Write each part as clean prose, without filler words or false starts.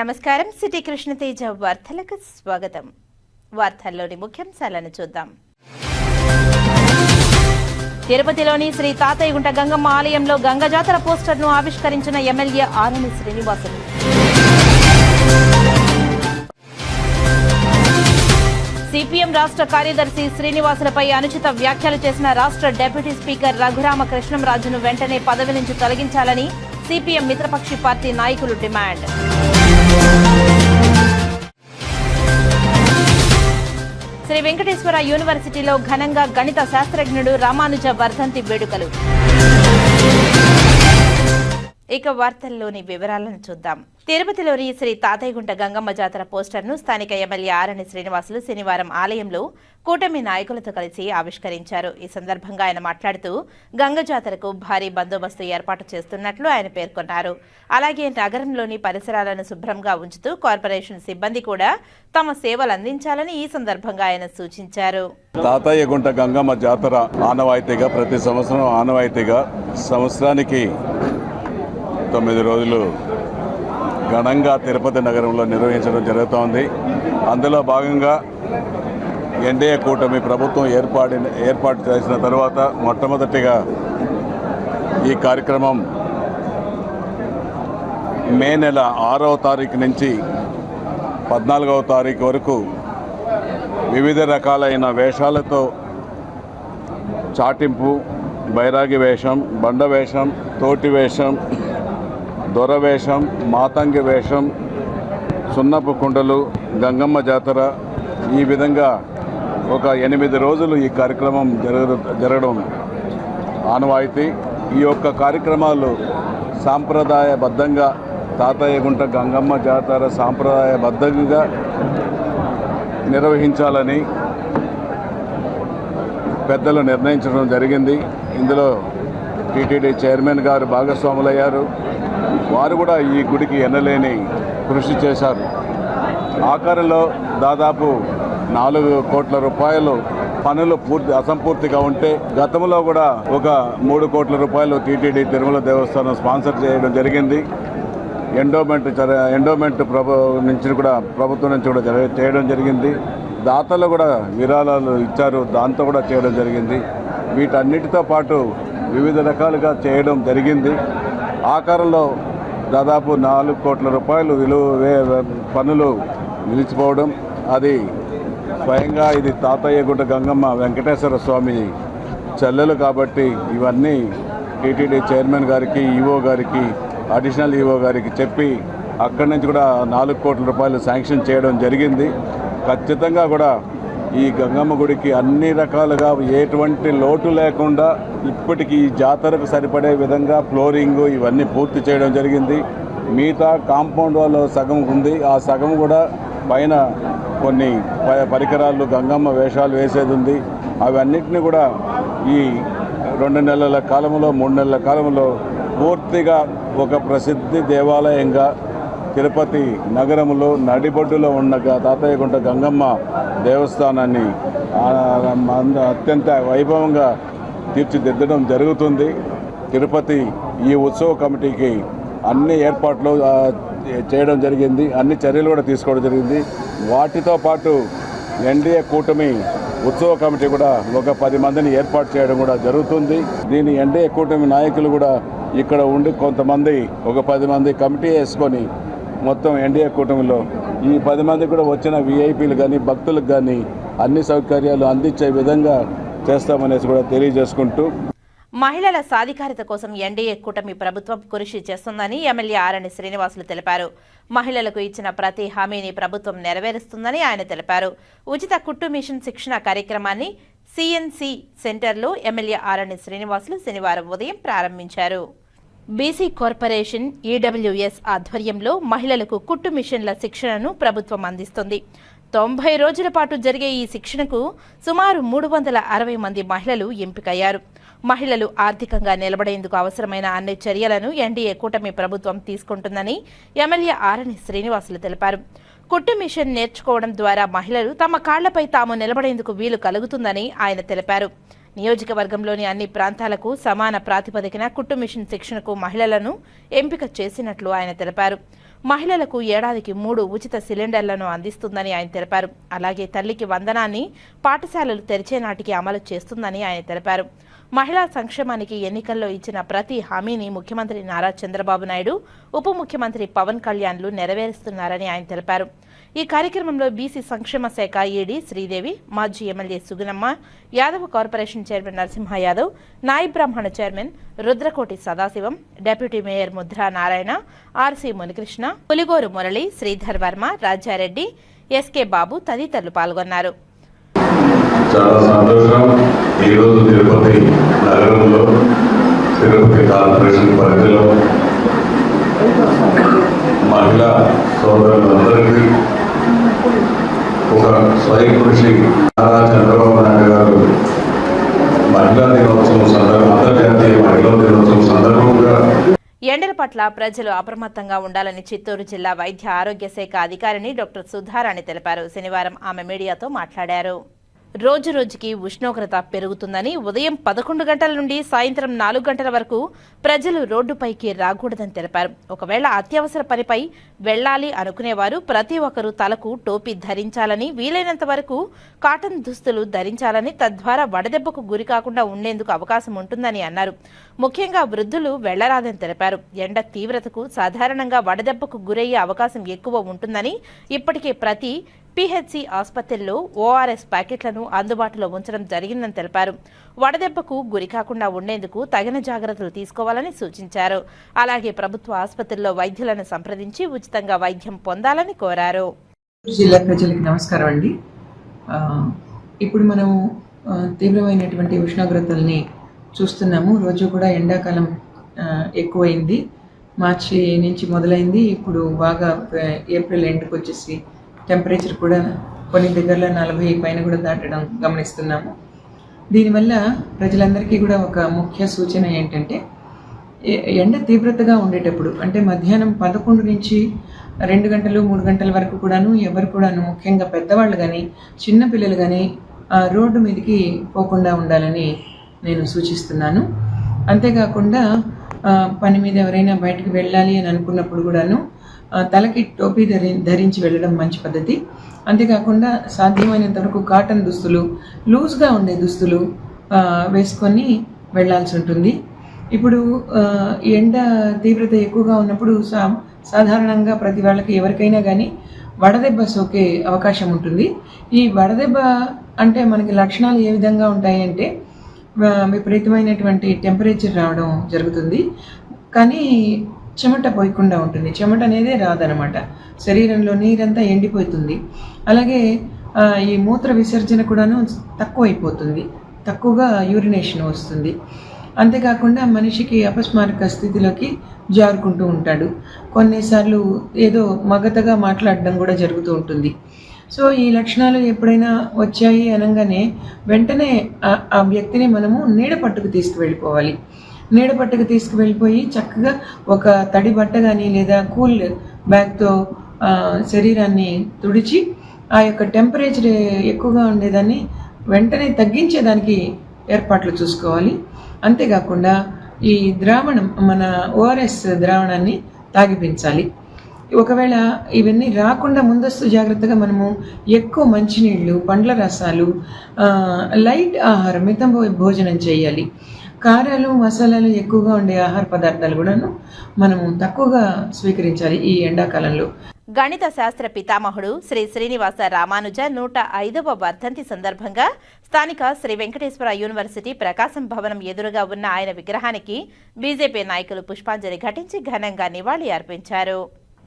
నమస్కారం. సిటీ కృష్ణతేజ వార్తలకు స్వాగతం. వార్తల్లోని ముఖ్యాంశాలను చూద్దాం. తిరుపతిలోని శ్రీ తాతయ్యగుంట గంగమ్మ ఆలయంలో గంగ జాతర పోస్టర్ను ఆవిష్కరించిన ఎమ్మెల్యే ఆరణి శ్రీనివాసులు. సిపిఎం రాష్ట్ర కార్యదర్శి శ్రీనివాసులపై అనుచిత వ్యాఖ్యలు చేసిన రాష్ట్ర డిప్యూటీ స్పీకర్ రఘురామ కృష్ణంరాజును వెంటనే పదవి నుంచి తొలగించాలని సిపిఎం మిత్రపక్షి పార్టీ నాయకులు డిమాండ్. శ్రీ వెంకటేశ్వర యూనివర్సిటీలో ఘనంగా గణిత శాస్త్రజ్ఞుడు రామానుజ వర్ధంతి వేడుకలు. ఇక వార్తల్లోని వివరాలను చూద్దాం. తిరుపతిలోని శ్రీ తాతయ్యగుంట గంగమ్మ జాతర పోస్టర్ను స్థానిక ఎమ్మెల్యే ఆరణి శ్రీనివాసులు శనివారం ఆలయంలో కూటమి నాయకులతో కలిసి ఆవిష్కరించారు. ఈ సందర్భంగా ఆయన మాట్లాడుతూ గంగ జాతరకు భారీ బందోబస్తు ఏర్పాటు చేస్తున్నట్లు ఆయన పేర్కొన్నారు. అలాగే నగరంలోని పరిసరాలను శుభ్రంగా ఉంచుతూ కార్పొరేషన్ సిబ్బంది కూడా తమ సేవలు అందించాలని ఈ సందర్భంగా ఆయన సూచించారు. తాతయ్యగుంట గంగమ్మ జాతర ఆనవాయితీగా ప్రతి సంవత్సరం సంవత్సరానికి 9 రోజులు ఘనంగా తిరుపతి నగరంలో నిర్వహించడం జరుగుతోంది. అందులో భాగంగా ఎన్డీఏ కూటమి ప్రభుత్వం ఏర్పాటు చేసిన తర్వాత మొట్టమొదటిగా ఈ కార్యక్రమం మే నెల 6వ తారీఖు నుంచి 14వ తారీఖు వరకు వివిధ రకాలైన వేషాలతో చాటింపు, బైరాగి వేషం, బండ వేషం, తోటి వేషం, దొర వేషం, మాతంగి వేషం, సున్నపు కుండలు, గంగమ్మ జాతర, ఈ విధంగా ఒక 8 రోజులు ఈ కార్యక్రమం జరగడం ఆనవాయితీ. ఈ యొక్క కార్యక్రమాలు సాంప్రదాయబద్ధంగా తాతయ్యగుంట గంగమ్మ జాతర సాంప్రదాయబద్ధంగా నిర్వహించాలని పెద్దలు నిర్ణయించడం జరిగింది. ఇందులో టీటీడీ చైర్మన్ గారు భాగస్వాములయ్యారు. వారు కూడా ఈ గుడికి ఎనలేని కృషి చేశారు. ఆఖరిలో దాదాపు 4 కోట్ల రూపాయలు పనులు అసంపూర్తిగా ఉంటే గతంలో కూడా ఒక 3 కోట్ల రూపాయలు టీటీడీ తిరుమల దేవస్థానం స్పాన్సర్ చేయడం జరిగింది. ఎండోమెంట్ ప్రభుత్వం నుంచి కూడా చేయడం జరిగింది. దాతలు కూడా విరాళాలు ఇచ్చారు, దాంతో కూడా చేయడం జరిగింది. వీటన్నిటితో పాటు వివిధ రకాలుగా చేయడం జరిగింది. ఆకారంలో దాదాపు 4 కోట్ల రూపాయలు పనులు నిలిచిపోవడం, అది స్వయంగా ఇది తాతయ్యగుంట గంగమ్మ వెంకటేశ్వర స్వామి చెల్లెలు కాబట్టి ఇవన్నీ టీటీడీ చైర్మన్ గారికి, ఈఓ గారికి, అడిషనల్ ఈఓ గారికి చెప్పి అక్కడి నుంచి కూడా 4 కోట్ల రూపాయలు శాంక్షన్ చేయడం జరిగింది. ఖచ్చితంగా కూడా ఈ గంగమ్మ గుడికి అన్ని రకాలుగా ఎటువంటి లోటు లేకుండా ఇప్పటికీ ఈ జాతరకు సరిపడే విధంగా ఫ్లోరింగు ఇవన్నీ పూర్తి చేయడం జరిగింది. మిగతా కాంపౌండ్ వాళ్ళు సగం ఉంది, ఆ సగం కూడా పైన కొన్ని పరికరాలు గంగమ్మ వేషాలు వేసేది ఉంది. అవన్నిటిని కూడా ఈ 2 నెలల కాలంలో 3 నెలల కాలంలో పూర్తిగా ఒక ప్రసిద్ధి దేవాలయంగా తిరుపతి నగరంలో నడిబొడ్డులో ఉన్న తాతయ్యగుంట గంగమ్మ దేవస్థానాన్ని అత్యంత వైభవంగా తీర్చిదిద్దడం జరుగుతుంది. తిరుపతి ఈ ఉత్సవ కమిటీకి అన్ని ఏర్పాట్లు చేయడం జరిగింది, అన్ని చర్యలు కూడా తీసుకోవడం జరిగింది. వాటితో పాటు ఎన్డీఏ కూటమి ఉత్సవ కమిటీ కూడా ఒక 10 మందిని ఏర్పాటు చేయడం కూడా జరుగుతుంది. దీని ఎన్డీఏ కూటమి నాయకులు కూడా ఇక్కడ ఉండి కొంతమంది ఒక 10 మంది కమిటీ వేసుకొని మొత్తం ఎన్డీఏ కూటమిలో ఈ 10 మంది కూడా వచ్చిన విఐపీలు కానీ భక్తులకు కానీ అన్ని సౌకర్యాలు అందించే విధంగా చేస్తామనేసి కూడా తెలియజేసుకుంటూ, మహిళల సాధికారత కోసం ఎన్డీఏ కూటమి ప్రభుత్వం కృషి చేస్తుందని ఎమ్మెల్యే ఆరణి శ్రీనివాసులు తెలిపారు. మహిళలకు ఇచ్చిన ప్రతి హామీని ప్రభుత్వం నెరవేరుస్తుందని ఆయన తెలిపారు. ఉచిత కుట్టు మిషన్ శిక్షణ కార్యక్రమాన్ని సిఎన్సి సెంటర్లో ఎమ్మెల్యే ఆరణి శ్రీనివాసులు శనివారం ఉదయం ప్రారంభించారు. బీసీ కార్పొరేషన్ ఈడబ్ల్యూఎస్ ఆధ్వర్యంలో మహిళలకు కుట్టు మిషన్ల శిక్షణను ప్రభుత్వం అందిస్తుంది. 90 రోజుల పాటు జరిగే ఈ శిక్షణకు సుమారు 360 మంది మహిళలు ఎంపికయ్యారు. మహిళలు ఆర్థికంగా నిలబడేందుకు అవసరమైన అన్ని చర్యలను ఎన్డీఏ కూటమి ప్రభుత్వం తీసుకుంటుందని ఎమ్మెల్యే ఆరణి శ్రీనివాసులు తెలిపారు. కుట్టు మిషన్ నేర్చుకోవడం ద్వారా మహిళలు తమ కాళ్లపై తాము నిలబడేందుకు వీలు కలుగుతుందని ఆయన తెలిపారు. నియోజకవర్గంలోని అన్ని ప్రాంతాలకు సమాన ప్రాతిపదికన కుట్టు మిషన్ శిక్షణకు మహిళలను ఎంపిక చేసినట్లు ఆయన తెలిపారు. మహిళలకు ఏడాదికి 3 ఉచిత సిలిండర్లను అందిస్తుందని ఆయన తెలిపారు. అలాగే తల్లికి వందనాన్ని పాఠశాలలు తెరిచే నాటికి అమలు చేస్తుందని ఆయన తెలిపారు. మహిళా సంక్షేమానికి ఎన్నికల్లో ఇచ్చిన ప్రతి హామీని ముఖ్యమంత్రి నారా చంద్రబాబు నాయుడు, ఉప ముఖ్యమంత్రి పవన్ కళ్యాణ్లు నెరవేరుస్తున్నారని ఆయన తెలిపారు. ఈ కార్యక్రమంలో బీసీ సంక్షేమ శాఖ ఈడీ శ్రీదేవి, మాజీ MLA Sugunamma, Yadava corporation chairman Narasimha Yadav, Nayi Brahmana chairman Rudrakoti Sadasivam, deputy mayor Mudra Narayana, RC Munikrishna, Puligoru Murali, Sridhar Varma, Rajareddy, SK Babu తదితరులు పాల్గొన్నారు. చాలా సంతోషం. ఈరోజు తిరుపతి నగరంలో తిరుపతి కార్పొరేషన్ పరిధిలో మహిళా సోదరులందరికీ ఒక స్వయం కృషి నారా చంద్రబాబు నాయుడు గారు మహిళా దినోత్సవం అంతర్జాతీయ మహిళా దినోత్సవం సందర్భంగా ఎండల పట్ల ప్రజలు అప్రమత్తంగా ఉండాలని చిత్తూరు జిల్లా వైద్య ఆరోగ్య శాఖ అధికారిని డాక్టర్ సుధారాణి తెలిపారు. శనివారం ఆమె మీడియాతో మాట్లాడారు. రోజు రోజుకి ఉష్ణోగ్రత పెరుగుతుందని, ఉదయం 11 గంటల నుండి సాయంత్రం 4 గంటల వరకు ప్రజలు రోడ్డుపైకి రాకూడదని తెలిపారు. ఒకవేళ అత్యవసర పనిపై వెళ్లాలి అనుకునేవారు ప్రతి ఒక్కరూ తలకు టోపీ ధరించాలని, వీలైనంత వరకు కాటన్ దుస్తులు ధరించాలని, తద్వారా వడదెబ్బకు గురి కాకుండా ఉండేందుకు అవకాశం ఉంటుందని అన్నారు. ముఖ్యంగా వృద్ధులు వెళ్లరాదని తెలిపారు. ఎండ తీవ్రతకు సాధారణంగా వడదెబ్బకు గురయ్యే అవకాశం ఎక్కువ ఉంటుందని, ఇప్పటికే ప్రతి పీహెచ్సీ ఆసుపత్రుల్లో ఓఆర్ఎస్ ప్యాకెట్లను అందుబాటులో ఉంచడం జరిగిందని తెలిపారు. వడదెబ్బకు గురి కాకుండా ఉండేందుకు తగిన జాగ్రత్తలు తీసుకోవాలని సూచించారు. అలాగే ప్రభుత్వ ఆసుపత్రుల్లో వైద్యులను సంప్రదించి ఉచితంగా వైద్యం పొందాలని కోరారు. జిల్లా ప్రజలకు నమస్కారం అండి. ఇప్పుడు మనం తీవ్రమైనటువంటి ఉష్ణోగ్రతల్ని చూస్తున్నాము. రోజు కూడా ఎండాకాలం ఎక్కువైంది. మార్చి నుంచి మొదలైంది. ఇప్పుడు బాగా ఏప్రిల్ ఎండ్కి వచ్చేసి టెంపరేచర్ కూడా కొన్ని దగ్గరలో 40 పైన కూడా దాటడం గమనిస్తున్నాము. దీనివల్ల ప్రజలందరికీ కూడా ఒక ముఖ్య సూచన ఏంటంటే, ఎండ తీవ్రతగా ఉండేటప్పుడు అంటే మధ్యాహ్నం 11 నుంచి 2 గంటలు 3 గంటల వరకు కూడాను ఎవరు కూడాను, ముఖ్యంగా పెద్దవాళ్ళు కానీ చిన్నపిల్లలు కానీ రోడ్డు మీదకి పోకుండా ఉండాలని నేను సూచిస్తున్నాను. అంతేకాకుండా పని మీద ఎవరైనా బయటకు వెళ్ళాలి అని అనుకున్నప్పుడు కూడాను తలకి టోపీ ధరించి వెళ్ళడం మంచి పద్ధతి. అంతేకాకుండా సాధ్యమైనంత వరకు కాటన్ దుస్తులు, లూజ్గా ఉండే దుస్తులు వేసుకొని వెళ్ళాల్సి ఉంటుంది. ఇప్పుడు ఎండ తీవ్రత ఎక్కువగా ఉన్నప్పుడు సాధారణంగా ప్రతి వాళ్ళకి ఎవరికైనా కానీ వడదెబ్బ సోకే అవకాశం ఉంటుంది. ఈ వడదెబ్బ అంటే మనకి లక్షణాలు ఏ విధంగా ఉంటాయి అంటే, విపరీతమైనటువంటి టెంపరేచర్ రావడం జరుగుతుంది, కానీ చెమట పోయకుండా ఉంటుంది. చెమట అనేది రాదనమాట. శరీరంలో నీరంతా ఎండిపోతుంది. అలాగే ఈ మూత్ర విసర్జన కూడాను తక్కువైపోతుంది, తక్కువగా యూరినేషన్ వస్తుంది. అంతేకాకుండా మనిషికి అపస్మారక స్థితిలోకి జారుకుంటూ ఉంటాడు. కొన్నిసార్లు ఏదో మగతగా మాట్లాడడం కూడా జరుగుతూ ఉంటుంది. సో ఈ లక్షణాలు ఎప్పుడైనా వచ్చాయి అనగానే వెంటనే ఆ వ్యక్తిని మనము నీడ పట్టుకు తీసుకువెళ్ళిపోవాలి. నీడ పట్టుకు తీసుకువెళ్ళిపోయి చక్కగా ఒక తడి బట్ట కానీ లేదా కూల్ బ్యాగ్తో శరీరాన్ని తుడిచి ఆ యొక్క టెంపరేచర్ ఎక్కువగా ఉండేదాన్ని వెంటనే తగ్గించేదానికి ఏర్పాట్లు చూసుకోవాలి. అంతేకాకుండా ఈ ద్రావణం, మన ఓఆర్ఎస్ ద్రావణాన్ని తాగిపించాలి. ఒకవేళ ఇవన్నీ రాకుండా ముందస్తు జాగ్రత్తగా మనము ఎక్కువ మంచినీళ్ళు, పండ్ల రసాలు, లైట్ ఆహారం, మితం భోజనం చేయాలి. కారాలు, మసాలాలు ఎక్కువగా ఉండే ఆహార పదార్థాలు కూడాను మనము తక్కువగా స్వీకరించాలి ఈ ఎండాకాలంలో. గణిత శాస్త్ర పితామహుడు శ్రీ శ్రీనివాస రామానుజ 105వ వర్ధంతి సందర్భంగా స్థానిక శ్రీ వెంకటేశ్వర యూనివర్సిటీ ప్రకాశం భవనం ఎదురుగా ఉన్న ఆయన విగ్రహానికి బీజేపీ నాయకులు పుష్పాంజలి ఘటించి ఘనంగా నివాళి అర్పించారు.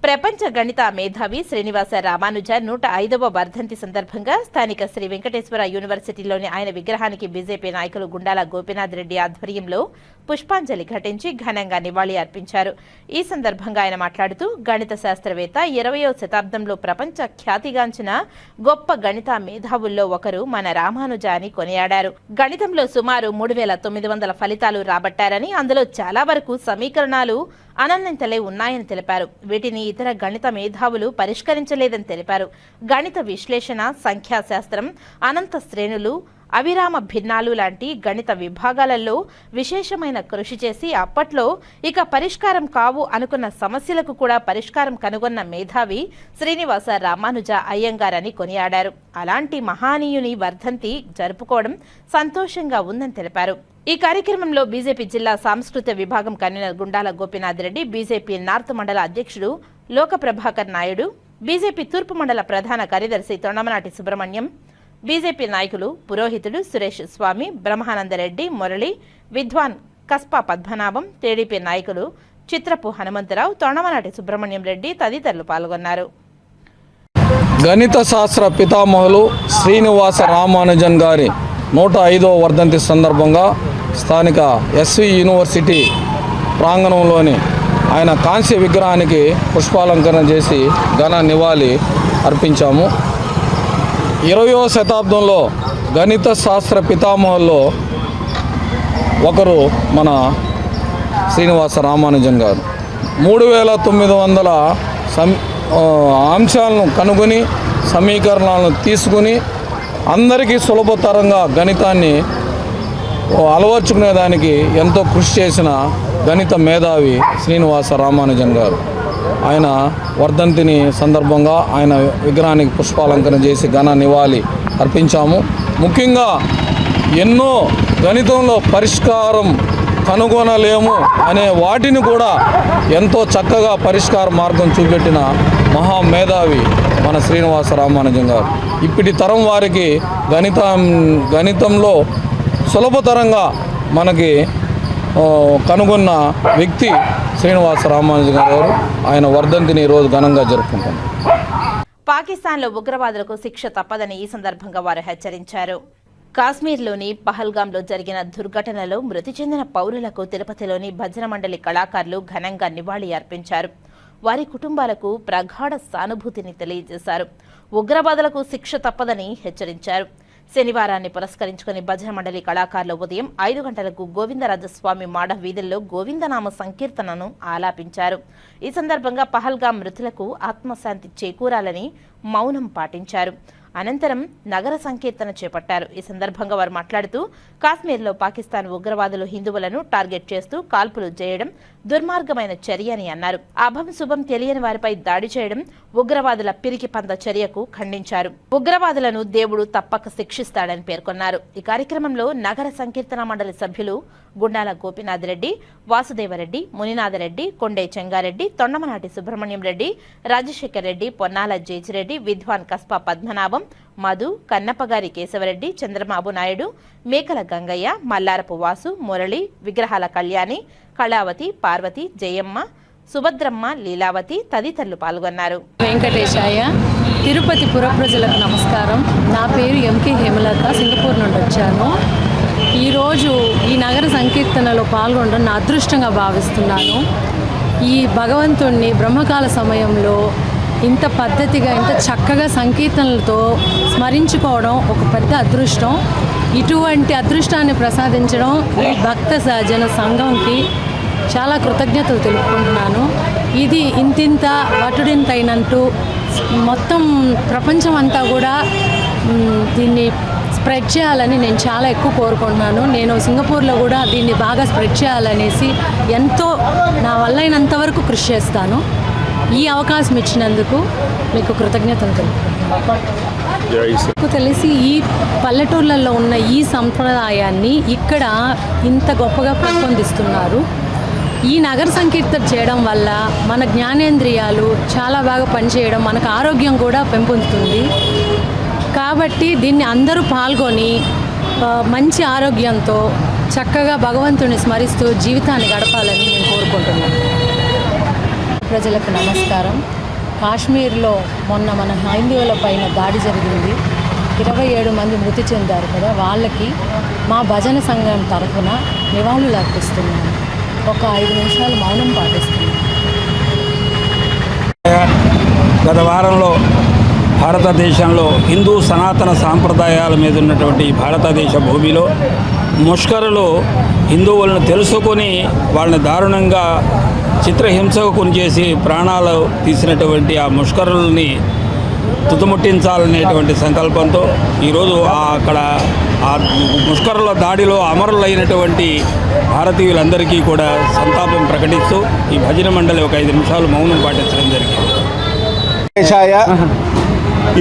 ప్రపంచ గణిత మేధావి శ్రీనివాస రామానుజ 105వ వర్ధంతి సందర్భంగా స్థానిక శ్రీ వెంకటేశ్వర యూనివర్సిటీలోని ఆయన విగ్రహానికి బీజేపీ నాయకులు గుండాల గోపీనాథ్ రెడ్డి ఆధ్వర్యంలో పుష్పాంజలి ఘటించి ఘనంగా నివాళి అర్పించారు. ఈ సందర్భంగా ఆయన మాట్లాడుతూ, గణిత శాస్త్రవేత్త 20వ శతాబ్దంలో ప్రపంచ ఖ్యాతిగాంచిన గొప్ప గణిత మేధావుల్లో ఒకరు మన రామానుజ అని కొనియాడారు. గణితంలో సుమారు 3900 ఫలితాలు రాబట్టారని, అందులో చాలా వరకు సమీకరణాలు అనంతంతలే ఉన్నాయని తెలిపారు. వీటిని ఇతర గణిత మేధావులు పరిష్కరించలేదని తెలిపారు. గణిత విశ్లేషణ, సంఖ్యాశాస్త్రం, అనంత శ్రేణులు, అవిరామ భిన్నాలు లాంటి గణిత విభాగాలలో విశేషమైన కృషి చేసి అప్పట్లో ఇక పరిష్కారం కావు అనుకున్న సమస్యలకు కూడా పరిష్కారం కనుగొన్న మేధావి శ్రీనివాస రామానుజ అయ్యంగారని కొనియాడారు. అలాంటి మహానీయుని వర్ధంతి జరుపుకోవడం సంతోషంగా ఉందని తెలిపారు. ఈ కార్యక్రమంలో బీజేపీ జిల్లా సాంస్కృతిక విభాగం convener Gundala Gopinath Reddy, BJP north మండల అధ్యక్షుడు లోక ప్రభాకర్ నాయుడు, బీజేపీ తూర్పు మండల ప్రధాన కార్యదర్శి తొండమనాటి సుబ్రహ్మణ్యం, బీజేపీ నాయకులు పురోహితుడు సురేష్ స్వామి, బ్రహ్మానందరెడ్డి, మురళి, విద్వాన్ కస్పా పద్మనాభం, టీడీపీ నాయకులు చిత్రపు హనుమంతరావు, తొండమనాటి సుబ్రహ్మణ్యం రెడ్డి తదితరులు పాల్గొన్నారు. గణిత శాస్త్ర పితామహులు శ్రీనివాస రామానుజన్ గారి 105వ వర్ధంతి సందర్భంగా స్థానిక ఎస్వి యూనివర్సిటీ ప్రాంగణంలోని ఆయన కాంస్య విగ్రహానికి పుష్పాలంకరణ చేసి ఘన నివాళి అర్పించాము. 20వ శతాబ్దంలో గణిత శాస్త్ర పితామహుల్లో ఒకరు మన శ్రీనివాస రామానుజన్ గారు. 3900 అంశాలను కనుగొని సమీకరణాలను తీసుకుని అందరికీ సులభతరంగా గణితాన్ని అలవర్చుకునేదానికి ఎంతో కృషి చేసిన గణిత మేధావి శ్రీనివాస రామానుజన్ గారు. ఆయన వర్ధంతిని సందర్భంగా ఆయన విగ్రహానికి పుష్పాలంకరణ చేసి ఘన నివాళి అర్పించాము. ముఖ్యంగా ఎన్నో గణితంలో పరిష్కారం కనుగొనలేము అనే వాటిని కూడా ఎంతో చక్కగా పరిష్కార మార్గం చూపెట్టిన మహామేధావి మన శ్రీనివాస రామానుజన్ గారు. ఇప్పటి తరం వారికి గణితంలో సులభతరంగా మనకి కనుగొన్న వ్యక్తి శ్రీనివాస రామానుజన్ గారు. ఆయన వర్ధంతిని ఈరోజు ఘనంగా జరుపుకుంటాం. పాకిస్తాన్లో ఉగ్రవాదులకు శిక్ష తప్పదని ఈ సందర్భంగా వారు హెచ్చరించారు. కాశ్మీర్లోని పహల్గాంలో జరిగిన దుర్ఘటనలో మృతి చెందిన పౌరులకు తిరుపతిలోని భజన మండలి కళాకారులు ఘనంగా నివాళి అర్పించారు. వారి కుటుంబాలకు ప్రగాఢ సానుభూతిని తెలియజేశారు. ఉగ్రవాదులకు శిక్ష తప్పదని హెచ్చరించారు. శనివారాన్ని పురస్కరించుకుని భజన మండలి కళాకారులు ఉదయం 5 గంటలకు గోవిందరాజస్వామి మాడ వీధుల్లో గోవిందనామ సంకీర్తనను ఆలాపించారు. ఈ సందర్భంగా పహల్గాం మృతులకు ఆత్మశాంతి చేకూరాలని మౌనం పాటించారు. అనంతరం నగర సంకీర్తన చేపట్టారు. ఈ సందర్భంగా వారు మాట్లాడుతూ కాశ్మీర్లో పాకిస్తాన్ ఉగ్రవాదులు హిందువులను టార్గెట్ చేస్తూ కాల్పులు చేయడం దుర్మార్గమైన చర్య అని అన్నారు. అభం శుభం తెలియని వారిపై దాడి చేయడం ఉగ్రవాదుల పిరికి పంద చర్యకు ఖండించారు. ఉగ్రవాదులను దేవుడు తప్పక శిక్షిస్తాడని పేర్కొన్నారు. ఈ కార్యక్రమంలో నగర సంకీర్తన మండలి సభ్యులు గుండాల గోపీనాథ్ రెడ్డి, వాసుదేవరెడ్డి, మునినాథరెడ్డి, కొండే చెంగారెడ్డి, తొండమనాటి సుబ్రహ్మణ్యం రెడ్డి, రాజశేఖర్ రెడ్డి, పొన్నాల జేజిరెడ్డి, విద్వాన్ కస్పా పద్మనాభం, మధు, కన్నప్పగారి కేశవరెడ్డి, చంద్రబాబు నాయుడు, మేకల గంగయ్య, మల్లారపు వాసు, మురళి, విగ్రహాల కళ్యాణి, కళావతి, పార్వతి, జయమ్మ, సుభద్రమ్మ, లీలావతి తదితరులు పాల్గొన్నారు. వెంకటేశాయ. తిరుపతి పుర ప్రజలకు నమస్కారం. నా పేరు ఎంకే హేమలత, సింగపూర్ నుండి వచ్చాను. ఈరోజు ఈ నగర సంకీర్తనలో పాల్గొనడం నా అదృష్టంగా భావిస్తున్నాను. ఈ భగవంతుణ్ణి బ్రహ్మకాల సమయంలో ఇంత పద్ధతిగా ఇంత చక్కగా సంకీర్తనలతో స్మరించుకోవడం ఒక పెద్ద అదృష్టం. ఇటువంటి అదృష్టాన్ని ప్రసాదించడం ఈ భక్త జన సంఘంకి చాలా కృతజ్ఞతలు తెలుపుకుంటున్నాను. ఇది ఇంతింత వటుడింతైనట్టు మొత్తం ప్రపంచం అంతా కూడా దీన్ని స్ప్రెడ్ చేయాలని నేను చాలా ఎక్కువ కోరుకుంటున్నాను. నేను సింగపూర్లో కూడా దీన్ని బాగా స్ప్రెడ్ చేయాలనేసి ఎంతో నా వల్ల అయినంత వరకు కృషి చేస్తాను. ఈ అవకాశం ఇచ్చినందుకు మీకు కృతజ్ఞతలు తెలుపుకుంటున్నాను. నాకు తెలిసి ఈ పల్లెటూర్లలో ఉన్న ఈ సంప్రదాయాన్ని ఇక్కడ ఇంత గొప్పగా పెంపొందిస్తున్నారు. ఈ నగర సంకీర్తన చేయడం వల్ల మన జ్ఞానేంద్రియాలు చాలా బాగా పనిచేయడం, మనకు ఆరోగ్యం కూడా పెంపొందుతుంది. కాబట్టి దీన్ని అందరూ పాల్గొని మంచి ఆరోగ్యంతో చక్కగా భగవంతుని స్మరిస్తూ జీవితాన్ని గడపాలని నేను కోరుకుంటున్నాను. ప్రజలకు నమస్కారం. కాశ్మీర్లో మొన్న మన హైందవుల పైన దాడి జరిగింది. 27 మంది మృతి చెందారు కదా, వాళ్ళకి మా భజన సంఘం తరఫున నివాళులు అర్పిస్తున్నాను. ఒక 5 నిమిషాలు మౌనం పాటిస్తున్నాను. గత వారంలో భారతదేశంలో హిందూ సనాతన సాంప్రదాయాల మీద ఉన్నటువంటి భారతదేశ భూమిలో ముష్కరులు హిందువులను తెలుసుకొని వాళ్ళని దారుణంగా చిత్రహింసకు కొని చేసి ప్రాణాలు తీసినటువంటి ఆ ముష్కరుల్ని తుతుముట్టించాలనేటువంటి సంకల్పంతో ఈరోజు అక్కడ ఆ ముష్కరుల దాడిలో అమరులైనటువంటి భారతీయులందరికీ కూడా సంతాపం ప్రకటిస్తూ ఈ భజన మండలి ఒక 5 నిమిషాలు మౌనం పాటించడం జరిగింది.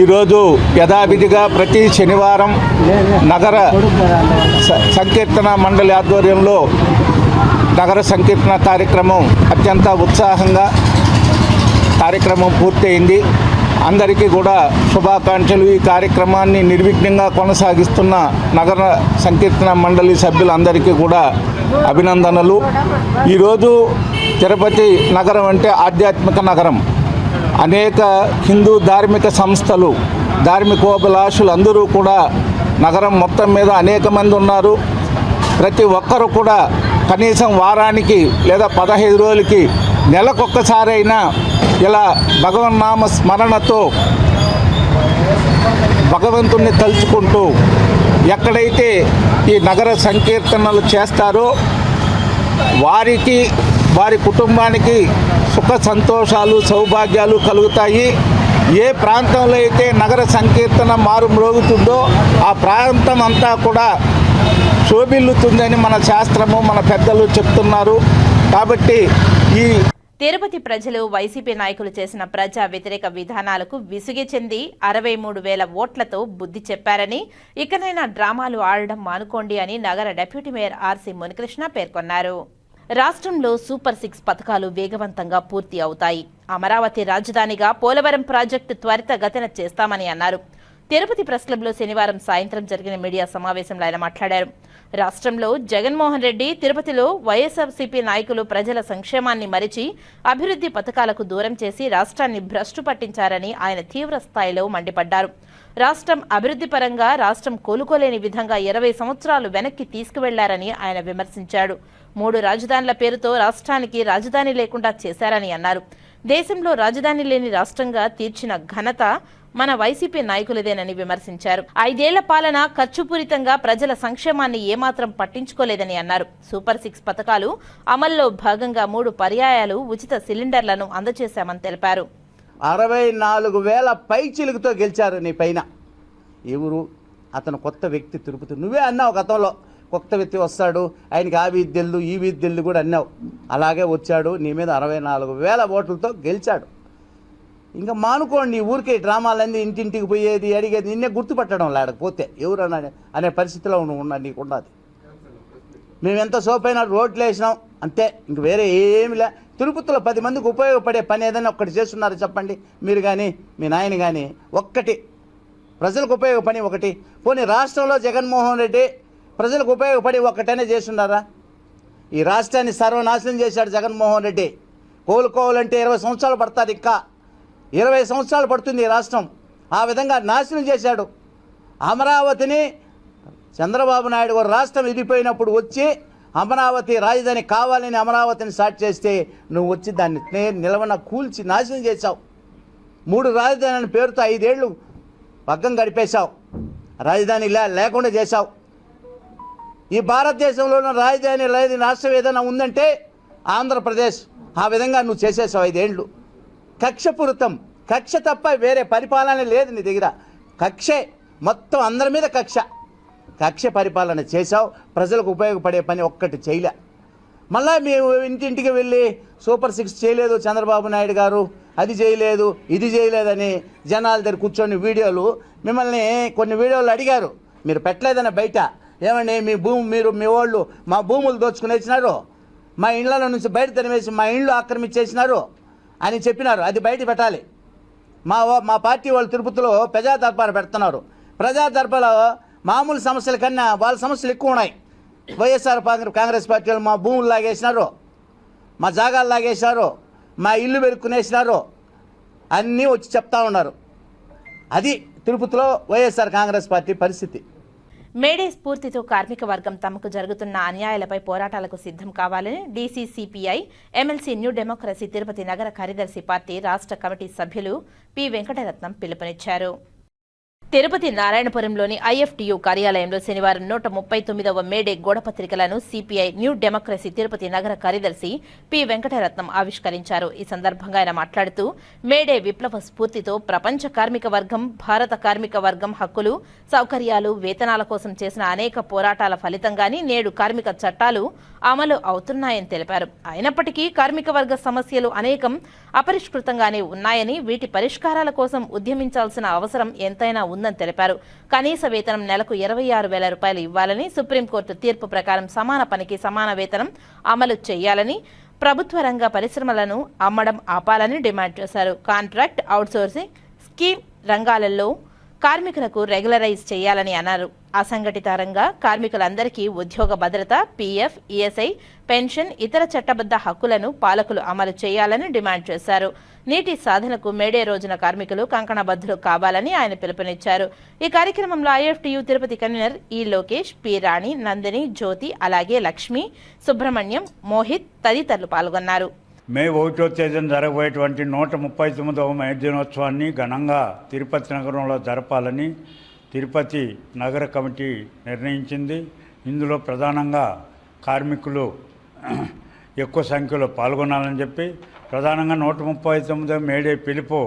ఈరోజు యథావిధిగా ప్రతి శనివారం నగర సంకీర్తన మండలి ఆధ్వర్యంలో నగర సంకీర్తన కార్యక్రమం అత్యంత ఉత్సాహంగా కార్యక్రమం పూర్తయింది. అందరికీ కూడా శుభాకాంక్షలు. ఈ కార్యక్రమాన్ని నిర్విఘ్నంగా కొనసాగిస్తున్న నగర సంకీర్తన మండలి సభ్యులందరికీ కూడా అభినందనలు. ఈరోజు తిరుపతి నగరం అంటే ఆధ్యాత్మిక నగరం. అనేక హిందూ ధార్మిక సంస్థలు, ధార్మికోభిలాషులు అందరూ కూడా నగరం మొత్తం మీద అనేక మంది ఉన్నారు. ప్రతి ఒక్కరు కూడా కనీసం వారానికి లేదా 15 రోజులకి నెలకొక్కసారైనా ఇలా భగవన్నామ స్మరణతో భగవంతుణ్ణి తలుచుకుంటూ ఎక్కడైతే ఈ నగర సంకీర్తనలు చేస్తారో వారికి, వారి కుటుంబానికి సుఖ సంతోషాలు, సౌభాగ్యాలు కలుగుతాయి. ఏ ప్రాంతంలో అయితే నగర సంకీర్తన మారుమ్రోగుతుందో ఆ ప్రాంతం అంతా కూడా శోభిల్లుతుందని మన శాస్త్రము, మన పెద్దలు చెప్తున్నారు. కాబట్టి ఈ తిరుపతి ప్రజలు వైసీపీ నాయకులు చేసిన ప్రజా వ్యతిరేక విధానాలకు విసిగి చెంది 63,000 ఓట్లతో బుద్ధి చెప్పారని, ఇకనైనా డ్రామాలు ఆడడం మానుకోండి అని నగర డిప్యూటీ మేయర్ ఆర్సీ మునికృష్ణ పేర్కొన్నారు. రాష్ట్రంలో సూపర్ 6 పథకాలు వేగవంతంగా పూర్తి అవుతాయి. అమరావతి రాజధానిగా పోలవరం ప్రాజెక్టు త్వరితగతిన చేస్తామని అన్నారు. తిరుపతి ప్రెస్ క్లబ్లో శనివారం సాయంత్రం జరిగిన మీడియా సమావేశంలో ఆయన మాట్లాడారు. రాష్ట్రంలో జగన్మోహన్ రెడ్డి, తిరుపతిలో వైఎస్ఆర్సీపీ నాయకులు ప్రజల సంక్షేమాన్ని మరిచి అభివృద్ధి పథకాలకు దూరం చేసి రాష్ట్రాన్ని భ్రష్టు పట్టించారని ఆయన తీవ్ర స్థాయిలో మండిపడ్డారు. రాష్ట్రం అభివృద్ధి పరంగా రాష్ట్రం కోలుకోలేని విధంగా 20 సంవత్సరాలు వెనక్కి తీసుకువెళ్లారని ఆయన విమర్శించాడు. 3 రాజధానుల పేరుతో రాష్ట్రానికి రాజధాని లేకుండా చేశారని అన్నారు. దేశంలో రాజధాని లేని రాష్ట్రంగా తీర్చిన ఘనత మన వైసీపీ నాయకులదేనని విమర్శించారు. 5 ఏళ్ల పాలన ఖర్చుపూరితంగా ప్రజల సంక్షేమాన్ని ఏమాత్రం పట్టించుకోలేదని అన్నారు. సూపర్ 6 పథకాలు అమల్లో భాగంగా 3 పర్యాయాలు ఉచిత సిలిండర్లను అందజేశామని తెలిపారు. 64,000 పైచిలుగుతో గెలిచారు నీ పైన. ఎవరు అతను? కొత్త వ్యక్తి. తిరుపతి నువ్వే అన్నావు గతంలో, కొత్త వ్యక్తి వస్తాడు, ఆయనకి ఆ విద్యలు ఈ విద్యలు కూడా అన్నావు. అలాగే వచ్చాడు, నీ మీద 64,000 ఓట్లతో గెలిచాడు. ఇంకా మానుకోండి ఊరికే డ్రామాలన్నీ, ఇంటింటికి పోయేది, అడిగేది, నిన్నే గుర్తుపట్టడం లేకపోతే ఎవరు అనే పరిస్థితిలో నీకు ఉన్నది. మేము ఎంత సోపైనా రోడ్లు వేసినాం అంతే, ఇంక వేరే ఏమి లే. తిరుపతిలో 10 మందికి ఉపయోగపడే పని ఏదైనా ఒక్కటి చేస్తున్నారు చెప్పండి, మీరు కానీ మీ నాయన కానీ. ఒక్కటి ప్రజలకు ఉపయోగపడి ఒకటి. పోనీ రాష్ట్రంలో జగన్మోహన్ రెడ్డి ప్రజలకు ఉపయోగపడి ఒక్కటనే చేస్తున్నారా? ఈ రాష్ట్రాన్ని సర్వనాశనం చేశాడు జగన్మోహన్ రెడ్డి. కోలుకోవాలంటే 20 సంవత్సరాలు పడతారు, ఇంకా 20 సంవత్సరాలు పడుతుంది ఈ రాష్ట్రం. ఆ విధంగా నాశనం చేశాడు. అమరావతిని చంద్రబాబు నాయుడు గారు రాష్ట్రం విడిపోయినప్పుడు వచ్చి అమరావతి రాజధాని కావాలని అమరావతిని స్టార్ట్ చేస్తే నువ్వు వచ్చి దాన్ని నిలవన కూల్చి నాశనం చేశావు. 3 రాజధాని పేరుతో 5 ఏళ్ళు పగ్గం గడిపేశావు. రాజధాని లేకుండా చేశావు. ఈ భారతదేశంలో రాజధాని లేని రాష్ట్రం ఏదైనా ఉందంటే ఆంధ్రప్రదేశ్. ఆ విధంగా నువ్వు చేసేసావు 5 ఏళ్ళు. కక్షపూరితం, కక్ష తప్ప వేరే పరిపాలన లేదు నీ దగ్గర. కక్షే మొత్తం, అందరి మీద కక్ష పరిపాలన చేశావు. ప్రజలకు ఉపయోగపడే పని ఒక్కటి చేయలే. మళ్ళీ మేము ఇంటింటికి వెళ్ళి సూపర్ 6 చేయలేదు చంద్రబాబు నాయుడు గారు, అది చేయలేదు ఇది చేయలేదని జనాల దగ్గర కూర్చొని వీడియోలు, మిమ్మల్ని కొన్ని వీడియోలు అడిగారు, మీరు పెట్టలేదని బయట. ఏమండి మీ మీరు మీ వాళ్ళు మా భూములు దోచుకుని వచ్చినారు, మా ఇళ్ల నుంచి బయట తరిమేసి మా ఇళ్ళు ఆక్రమించేసినారు అని చెప్పినారు. అది బయట పెట్టాలి. మా పార్టీ వాళ్ళు తిరుపతిలో ప్రజా దర్బారు పెడుతున్నారు. ప్రజా దర్బాలో మామూలు సమస్యల కన్నా వాళ్ళ సమస్యలు ఎక్కువ ఉన్నాయి. వైఎస్ఆర్ కాంగ్రెస్ పార్టీ వాళ్ళు మా భూములు లాగేసినారు, మా జాగాలు లాగేసినారు, మా ఇల్లు పెరుక్కునేసినారు, అన్నీ వచ్చి చెప్తా ఉన్నారు. అది తిరుపతిలో వైఎస్ఆర్ కాంగ్రెస్ పార్టీ పరిస్థితి. మేడే స్ఫూర్తితో కార్మిక వర్గం తమకు జరుగుతున్న అన్యాయాలపై పోరాటాలకు సిద్ధం కావాలని డీసీసీపీఐ ఎమ్మెల్సీ న్యూ డెమోక్రసీ తిరుపతి నగర కార్యదర్శి పార్టీ రాష్ట్ర కమిటీ సభ్యులు పి వెంకటరత్నం పిలుపునిచ్చారు. తిరుపతి నారాయణపురంలోని ఐఎఫ్టియు కార్యాలయంలో శనివారం 139వ మేడే గోడపత్రికలను సిపిఐ న్యూ డెమోక్రసీ తిరుపతి నగర కార్యదర్శి పి వెంకటరత్నం ఆవిష్కరించారు. ఈ సందర్భంగా ఆయన మాట్లాడుతూ మేడే విప్లవ స్ఫూర్తితో ప్రపంచ కార్మిక వర్గం, భారత కార్మిక వర్గం హక్కులు, సౌకర్యాలు, వేతనాల కోసం చేసిన అనేక పోరాటాల ఫలితంగానే నేడు కార్మిక చట్టాలు అమలు అవుతున్నాయని తెలిపారు. అయినప్పటికీ కార్మిక వర్గ సమస్యలు అనేకం అపరిష్కృతంగానే ఉన్నాయని, వీటి పరిష్కారాల కోసం ఉద్యమించాల్సిన అవసరం ఎంతైనా ఉందని తెలిపారు. కనీస వేతనం నెలకు 26,000 రూపాయలు ఇవ్వాలని, సుప్రీంకోర్టు తీర్పు ప్రకారం సమాన పనికి సమాన వేతనం అమలు చేయాలని, ప్రభుత్వ రంగ పరిశ్రమలను అమ్మడం ఆపాలని డిమాండ్ చేశారు. కాంట్రాక్ట్, అవుట్సోర్సింగ్, స్కీమ్ రంగాలలో కార్మికులకు రెగ్యులరైజ్ చేయాలని అన్నారు. అసంఘటిత రంగ కార్మికులందరికీ ఉద్యోగ భద్రత, పీఎఫ్, ఈఎస్ఐ, పెన్షన్, ఇతర చట్టబద్ధ హక్కులను పాలకులు అమలు చేయాలని డిమాండ్ చేశారు. నీటి సాధనకు మేడే రోజున కార్మికులు కంకణబద్ధులు కావాలని ఆయన పిలుపునిచ్చారు. ఈ కార్యక్రమంలో ఐఎఫ్టియు తిరుపతి కన్వీనర్ ఈ లోకేష్, పి రాణి, నందిని, జ్యోతి, అలాగే లక్ష్మి, సుబ్రహ్మణ్యం, మోహిత్ తదితరులు పాల్గొన్నారు. మే 1వ తేదీన జరగబోయేటువంటి 139వ మే దినోత్సవాన్ని ఘనంగా తిరుపతి నగరంలో జరపాలని తిరుపతి నగర కమిటీ నిర్ణయించింది. ఇందులో ప్రధానంగా కార్మికులు ఎక్కువ సంఖ్యలో పాల్గొనాలని చెప్పి ప్రధానంగా 139వ మేడే పిలుపు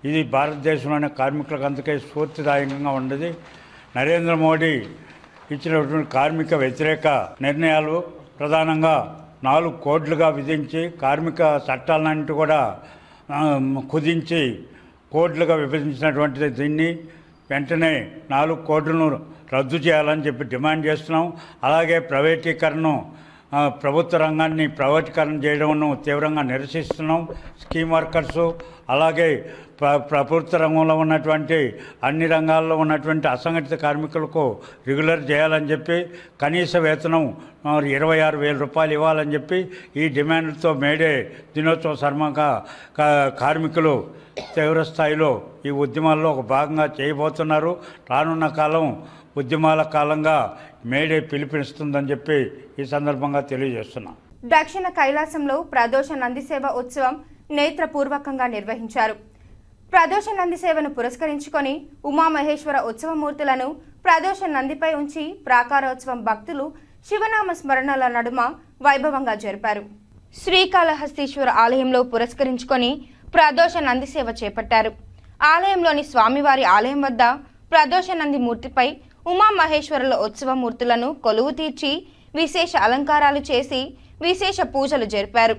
ఇది భారతదేశంలోని కార్మికులకు అందుకే స్ఫూర్తిదాయకంగా ఉన్నది. నరేంద్ర మోడీ ఇచ్చినటువంటి కార్మిక వ్యతిరేక నిర్ణయాలు ప్రధానంగా 4 కోట్లుగా విధించి కార్మిక చట్టాలన్నింటి కూడా కుదించి కోట్లుగా విభజించినటువంటిది. దీన్ని వెంటనే 4 కోట్లను రద్దు చేయాలని చెప్పి డిమాండ్ చేస్తున్నాం. అలాగే ప్రైవేటీకరణను, ప్రభుత్వ రంగాన్ని ప్రైవేటీకరణ చేయడంను తీవ్రంగా నిరసిస్తున్నాం. స్కీమ్ వర్కర్సు అలాగే ప్రభుత్వ రంగంలో ఉన్నటువంటి అన్ని రంగాల్లో ఉన్నటువంటి అసంఘటిత కార్మికులకు రెగ్యులర్ చేయాలని చెప్పి కనీస వేతనం 26,000 రూపాయలు ఇవ్వాలని చెప్పి ఈ డిమాండ్లతో మేడే దినోత్సవ సందర్భంగా కార్మికులు తీవ్ర స్థాయిలో ఈ ఉద్యమాల్లో ఒక భాగంగా చేయబోతున్నారు. రానున్న కాలం ఉద్యమాల కాలంగా మేడే పిలుపునిస్తుందని చెప్పి ఈ సందర్భంగా తెలియజేస్తున్నాం. దక్షిణ కైలాసంలో ప్రదోష నందిసేవ ఉత్సవం నేత్రపూర్వకంగా నిర్వహించారు. ప్రదోష నందిసేవను పురస్కరించుకొని ఉమామహేశ్వర ఉత్సవమూర్తులను ప్రదోష నందిపై ఉంచి ప్రాకారోత్సవం భక్తులు శివనామ స్మరణల నడుమ వైభవంగా జరిపారు. శ్రీకాళహస్తీశ్వర ఆలయంలో పురస్కరించుకొని ప్రదోష నందిసేవ చేపట్టారు. ఆలయంలోని స్వామివారి ఆలయం వద్ద ప్రదోష నంది మూర్తిపై ఉమామహేశ్వరుల ఉత్సవమూర్తులను కొలువు తీర్చి విశేష అలంకారాలు చేసి విశేష పూజలు జరిపారు.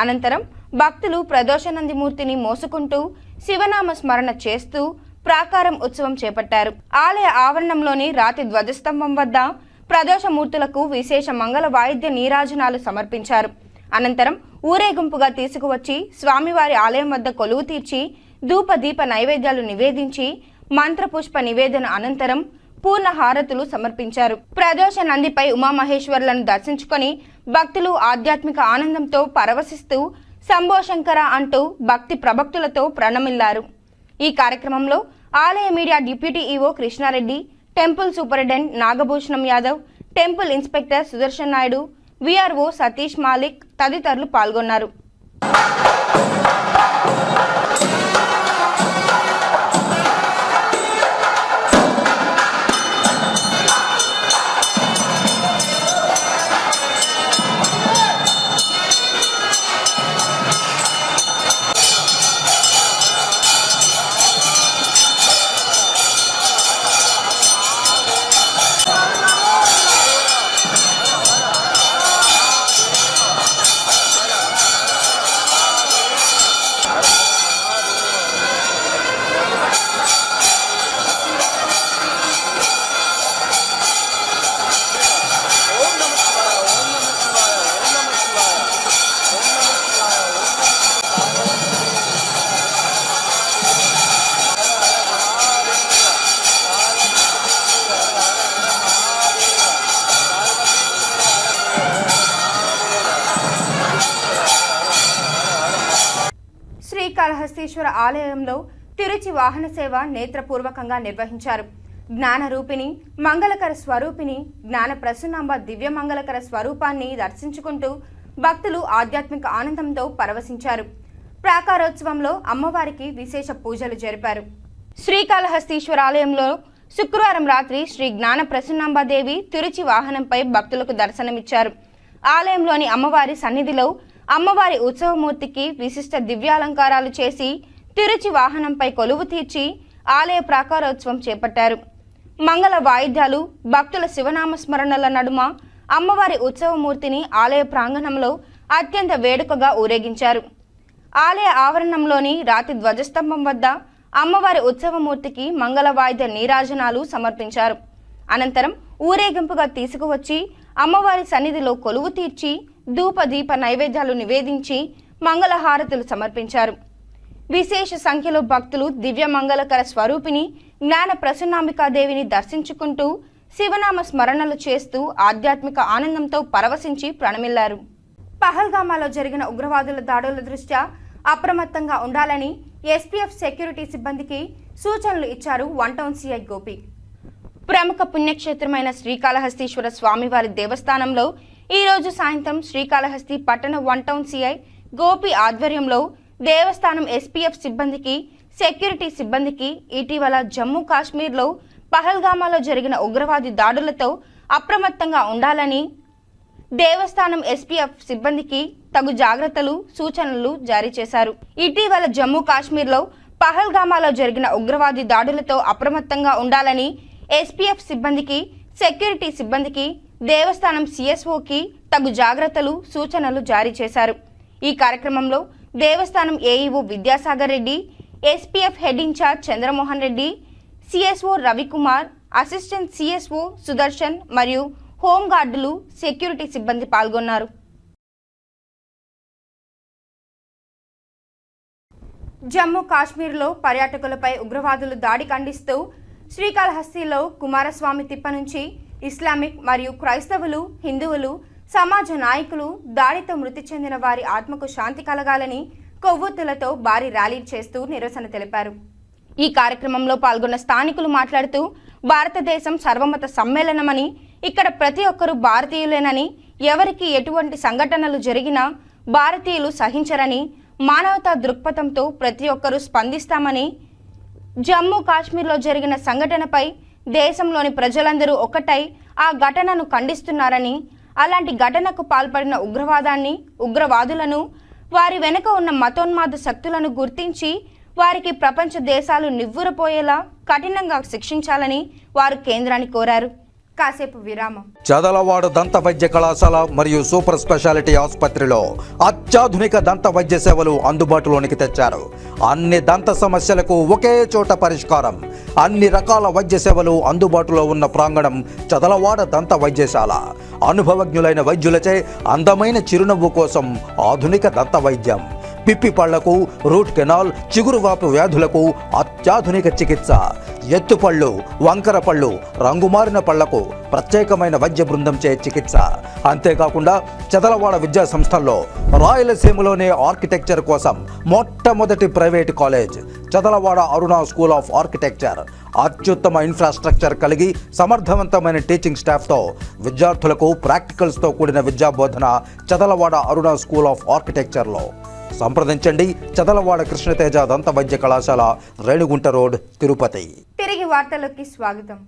అనంతరం భక్తులు ప్రదోష నంది మూర్తిని మోసుకుంటూ శివనామ స్మరణ చేస్తూ ప్రాకారం ఉత్సవం చేపట్టారు. ఆలయ ఆవరణంలోని రాతి ధ్వజస్తంభం వద్ద ప్రదోషమూర్తులకు విశేష మంగళ వాయిద్య నీరాజనాలు సమర్పించారు. అనంతరం ఊరేగింపుగా తీసుకువచ్చి స్వామివారి ఆలయం వద్ద కొలువు తీర్చి ధూప దీప నైవేద్యాలు నివేదించి మంత్రపుష్ప నివేదన అనంతరం పూర్ణ హారతులు సమర్పించారు. ప్రదోష నందిపై ఉమామహేశ్వరులను దర్శించుకొని భక్తులు ఆధ్యాత్మిక ఆనందంతో పరవశిస్తూ శంభో శంకర అంటూ భక్తి ప్రభక్తులతో ప్రణమిల్లారు. ఈ కార్యక్రమంలో ఆలయ media deputy EO Krishnareddy, temple superintendent Nagabhushanam Yadav, temple inspector Sudarshan Naidu, VRO Satish Malik తదితరులు పాల్గొన్నారు. శ్రీకాళహస్తీశ్వర ఆలయంలో తిరుచి వాహన సేవ నేత్రపూర్వకంగా నిర్వహించారు. జ్ఞాన రూపిణి, మంగళకర స్వరూపిణి, జ్ఞాన ప్రసన్నాంబ దివ్య మంగళకర స్వరూపాన్ని దర్శించుకుంటూ భక్తులు ఆధ్యాత్మిక ఆనందంతో పరవశించారు. ప్రాకారోత్సవంలో అమ్మవారికి విశేష పూజలు జరిపారు. శ్రీకాళహస్తీశ్వర ఆలయంలో శుక్రవారం రాత్రి శ్రీ జ్ఞాన ప్రసన్నాంబాదేవి తిరుచి వాహనంపై భక్తులకు దర్శనమిచ్చారు. ఆలయంలోని అమ్మవారి సన్నిధిలో అమ్మవారి ఉత్సవమూర్తికి విశిష్ట దివ్యాలంకారాలు చేసి తిరుచి వాహనంపై కొలువు తీర్చి ఆలయ ప్రాకారోత్సవం చేపట్టారు. మంగళ వాయిద్యాలు, భక్తుల శివనామ స్మరణల నడుమ అమ్మవారి ఉత్సవమూర్తిని ఆలయ ప్రాంగణంలో అత్యంత వేడుకగా ఊరేగించారు. ఆలయ ఆవరణంలోని రాతి ధ్వజస్తంభం వద్ద అమ్మవారి ఉత్సవమూర్తికి మంగళ వాయిద్య నీరాజనాలు సమర్పించారు. అనంతరం ఊరేగింపుగా తీసుకువచ్చి అమ్మవారి సన్నిధిలో కొలువు తీర్చి ధూప దీప నైవేద్యాలు నివేదించి మంగళహారతులు సమర్పించారు. విశేష సంఖ్యలో భక్తులు దివ్య మంగళకర స్వరూపిణి జ్ఞాన ప్రసన్నాంబికాదేవిని దర్శించుకుంటూ శివనామ స్మరణలు చేస్తూ ఆధ్యాత్మిక ఆనందంతో పరవశించి ప్రణమిల్లారు. పహల్గామాలో జరిగిన ఉగ్రవాదుల దాడుల దృష్ట్యా అప్రమత్తంగా ఉండాలని ఎస్పీఎఫ్ సెక్యూరిటీ సిబ్బందికి సూచనలు ఇచ్చారు వన్ టౌన్ సిఐ గోపి. ప్రముఖ పుణ్యక్షేత్రమైన శ్రీకాళహస్తీశ్వర స్వామివారి దేవస్థానంలో ఈరోజు సాయంత్రం శ్రీకాళహస్తి పట్టణ వన్ టౌన్ సిఐ గోపి ఆధ్వర్యంలో దేవస్థానం ఎస్పీఎఫ్ సిబ్బందికి, సెక్యూరిటీ సిబ్బందికి ఇటీవల జమ్మూ కాశ్మీర్లో పహల్గామాలో జరిగిన ఉగ్రవాది దాడులతో అప్రమత్తంగా ఉండాలని దేవస్థానం ఎస్పీఎఫ్ సిబ్బందికి తగు జాగ్రత్తలు, సూచనలు జారీ చేశారు. ఇటీవల జమ్మూ కాశ్మీర్లో పహల్గామాలో జరిగిన ఉగ్రవాది దాడులతో అప్రమత్తంగా ఉండాలని ఎస్పీఎఫ్ సిబ్బందికి, సెక్యూరిటీ సిబ్బందికి దేవస్థానం సిఎస్ఓకి తగు జాగ్రత్తలు, సూచనలు జారీ చేశారు. ఈ కార్యక్రమంలో దేవస్థానం AEO Vidyasagar Reddy, SPF head incharge Chandramohan Reddy, CSO Ravikumar, assistant CSO Sudarshan మరియు హోంగార్డులు, సెక్యూరిటీ సిబ్బంది పాల్గొన్నారు. జమ్మూ కాశ్మీర్లో పర్యాటకులపై ఉగ్రవాదులు దాడి ఖండిస్తూ శ్రీకాళహస్తిలో కుమారస్వామి తిప్ప నుంచి ఇస్లామిక్ మరియు క్రైస్తవులు, హిందువులు, సమాజ నాయకులు దాడితో మృతి చెందిన వారి ఆత్మకు శాంతి కలగాలని కొవ్వొత్తులతో భారీ ర్యాలీ చేస్తూ నిరసన తెలిపారు. ఈ కార్యక్రమంలో పాల్గొన్న స్థానికులు మాట్లాడుతూ భారతదేశం సర్వమత సమ్మేళనమని, ఇక్కడ ప్రతి ఒక్కరూ భారతీయులేనని, ఎవరికి ఎటువంటి సంఘటనలు జరిగినా భారతీయులు సహించరని, మానవతా దృక్పథంతో ప్రతి ఒక్కరూ స్పందిస్తామని, జమ్మూ కాశ్మీర్లో జరిగిన సంఘటనపై దేశంలోని ప్రజలందరూ ఒక్కటై ఆ ఘటనను ఖండిస్తున్నారని, అలాంటి ఘటనకు పాల్పడిన ఉగ్రవాదులను, వారి వెనుక ఉన్న మతోన్మాద శక్తులను గుర్తించి వారికి ప్రపంచ దేశాలు నివ్వురపోయేలా కఠినంగా శిక్షించాలని వారు కేంద్రాన్ని కోరారు. కాసేపు విరామం. చదలవాడ దంత వైద్య కళాశాల మరియు సూపర్ స్పెషాలిటీ ఆసుపత్రిలో అత్యాధునిక దంత వైద్య సేవలు అందుబాటులోనికి తెచ్చారు. అన్ని దంత సమస్యలకు ఒకే చోట పరిష్కారం. అన్ని రకాల వైద్య సేవలు అందుబాటులో ఉన్న ప్రాంగణం చదలవాడ దంత వైద్యశాల. అనుభవజ్ఞులైన వైద్యులచే అందమైన చిరునవ్వు కోసం ఆధునిక దంత వైద్యం. పిప్పి పళ్లకు, రూట్ కెనాల్, చిగురువాపు వ్యాధులకు అత్యాధునిక చికిత్స. ఎత్తుపళ్ళు, వంకర పళ్ళు, రంగుమారిన పళ్లకు ప్రత్యేకమైన వైద్య బృందంచే చికిత్స. అంతేకాకుండా చదలవాడ విద్యా సంస్థల్లో రాయలసీమలోనే ఆర్కిటెక్చర్ కోసం మొట్టమొదటి private college Chadalavada Aruna school of architecture. అత్యుత్తమ ఇన్ఫ్రాస్ట్రక్చర్ కలిగి సమర్థవంతమైన టీచింగ్ స్టాఫ్తో విద్యార్థులకు ప్రాక్టికల్స్తో కూడిన విద్యాబోధన చదలవాడ అరుణ స్కూల్ ఆఫ్ ఆర్కిటెక్చర్లో. సంప్రదించండి. చదలవాడ కృష్ణతేజ దంత వైద్య కళాశాల, రేణుగుంట రోడ్, తిరుపతి. తిరిగి వార్తల్లోకి స్వాగతం.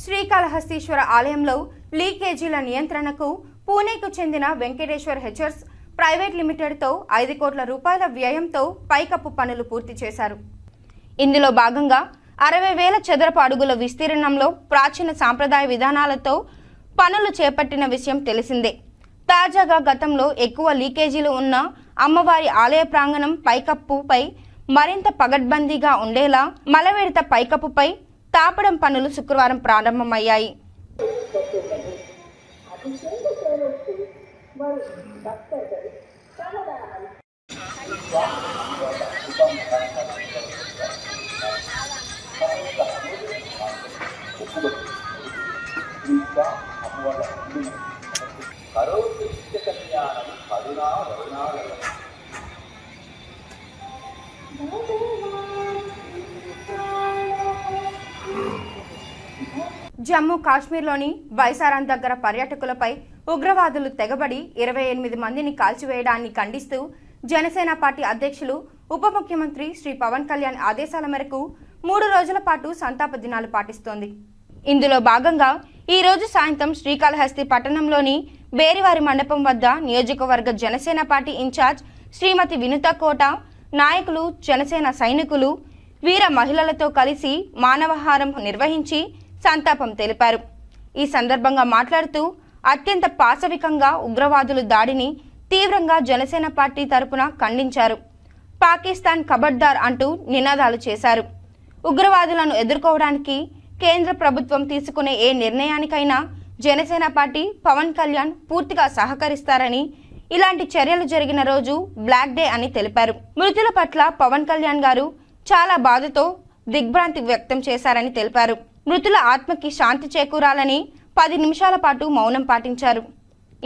శ్రీకాళహస్తీశ్వర ఆలయంలో లీకేజీల నియంత్రణకు పూణేకు చెందిన వెంకటేశ్వర్ హెచర్స్ ప్రైవేట్ లిమిటెడ్తో 5 కోట్ల రూపాయల వ్యయంతో పైకప్పు పనులు పూర్తి చేశారు. ఇందులో భాగంగా 60,000 చదరపు అడుగుల విస్తీర్ణంలో ప్రాచీన సాంప్రదాయ విధానాలతో పనులు చేపట్టిన విషయం తెలిసిందే. తాజాగా గతంలో ఎక్కువ లీకేజీలు ఉన్న అమ్మవారి ఆలయ ప్రాంగణం పైకప్పుపై మరింత పగడ్బందీగా ఉండేలా మలవిడత పైకప్పుపై తాపడం పనులు శుక్రవారం ప్రారంభమయ్యాయి. జమ్మూ కాశ్మీర్లోని వైసారాన్ దగ్గర పర్యాటకులపై ఉగ్రవాదులు తెగబడి 28 మందిని కాల్చివేయడాన్ని ఖండిస్తూ జనసేన పార్టీ అధ్యక్షులు, ఉప ముఖ్యమంత్రి శ్రీ పవన్ కళ్యాణ్ ఆదేశాల మేరకు 3 రోజుల పాటు సంతాప దినాలు పాటిస్తోంది. ఇందులో భాగంగా ఈ రోజు సాయంత్రం శ్రీకాళహస్తి పట్టణంలోని బేరివారి మండపం వద్ద నియోజకవర్గ జనసేన పార్టీ ఇన్ఛార్జ్ శ్రీమతి వినుత కోట, నాయకులు, జనసేన సైనికులు, వీర మహిళలతో కలిసి మానవహారం నిర్వహించి సంతాపం తెలిపారు. ఈ సందర్భంగా మాట్లాడుతూ అత్యంత పాశవికంగా ఉగ్రవాదుల దాడిని తీవ్రంగా జనసేన పార్టీ తరపున ఖండించారు. పాకిస్తాన్ ఖబర్దార్ అంటూ నినాదాలు చేశారు. ఉగ్రవాదులను ఎదుర్కోవడానికి కేంద్ర ప్రభుత్వం తీసుకునే ఏ నిర్ణయానికైనా జనసేన పార్టీ, పవన్ కళ్యాణ్ పూర్తిగా సహకరిస్తారని, ఇలాంటి చర్యలు జరిగిన రోజు బ్లాక్ డే అని తెలిపారు. మృతుల పట్ల పవన్ కళ్యాణ్ గారు చాలా బాధతో దిగ్భ్రాంతి వ్యక్తం చేశారని తెలిపారు. మృతుల ఆత్మకి శాంతి చేకూరాలని 10 నిమిషాల పాటు మౌనం పాటించారు.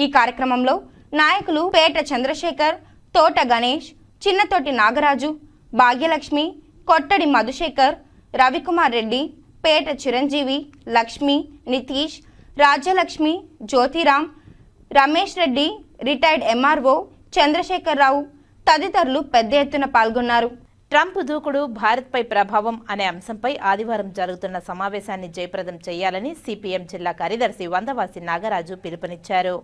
ఈ కార్యక్రమంలో నాయకులు పేట చంద్రశేఖర్, తోట గణేష్, చిన్నతోటి నాగరాజు, భాగ్యలక్ష్మి, కొట్టడి మధుశేఖర్, రవికుమార్ రెడ్డి, పేట చిరంజీవి, లక్ష్మి, నితీష్, రాజ్యలక్ష్మి, జ్యోతిరామ్, రమేష్ రెడ్డి, రిటైర్డ్ ఎంఆర్ఓ చంద్రశేఖర్ రావు తదితరులు పెద్ద ఎత్తున పాల్గొన్నారు. ట్రంప్ దూకుడు, భారత్పై ప్రభావం అనే అంశంపై ఆదివారం జరుగుతున్న సమావేశాన్ని జయప్రదం చేయాలని సిపిఎం జిల్లా కార్యదర్శి వందవాసి నాగరాజు పిలుపునిచ్చారు.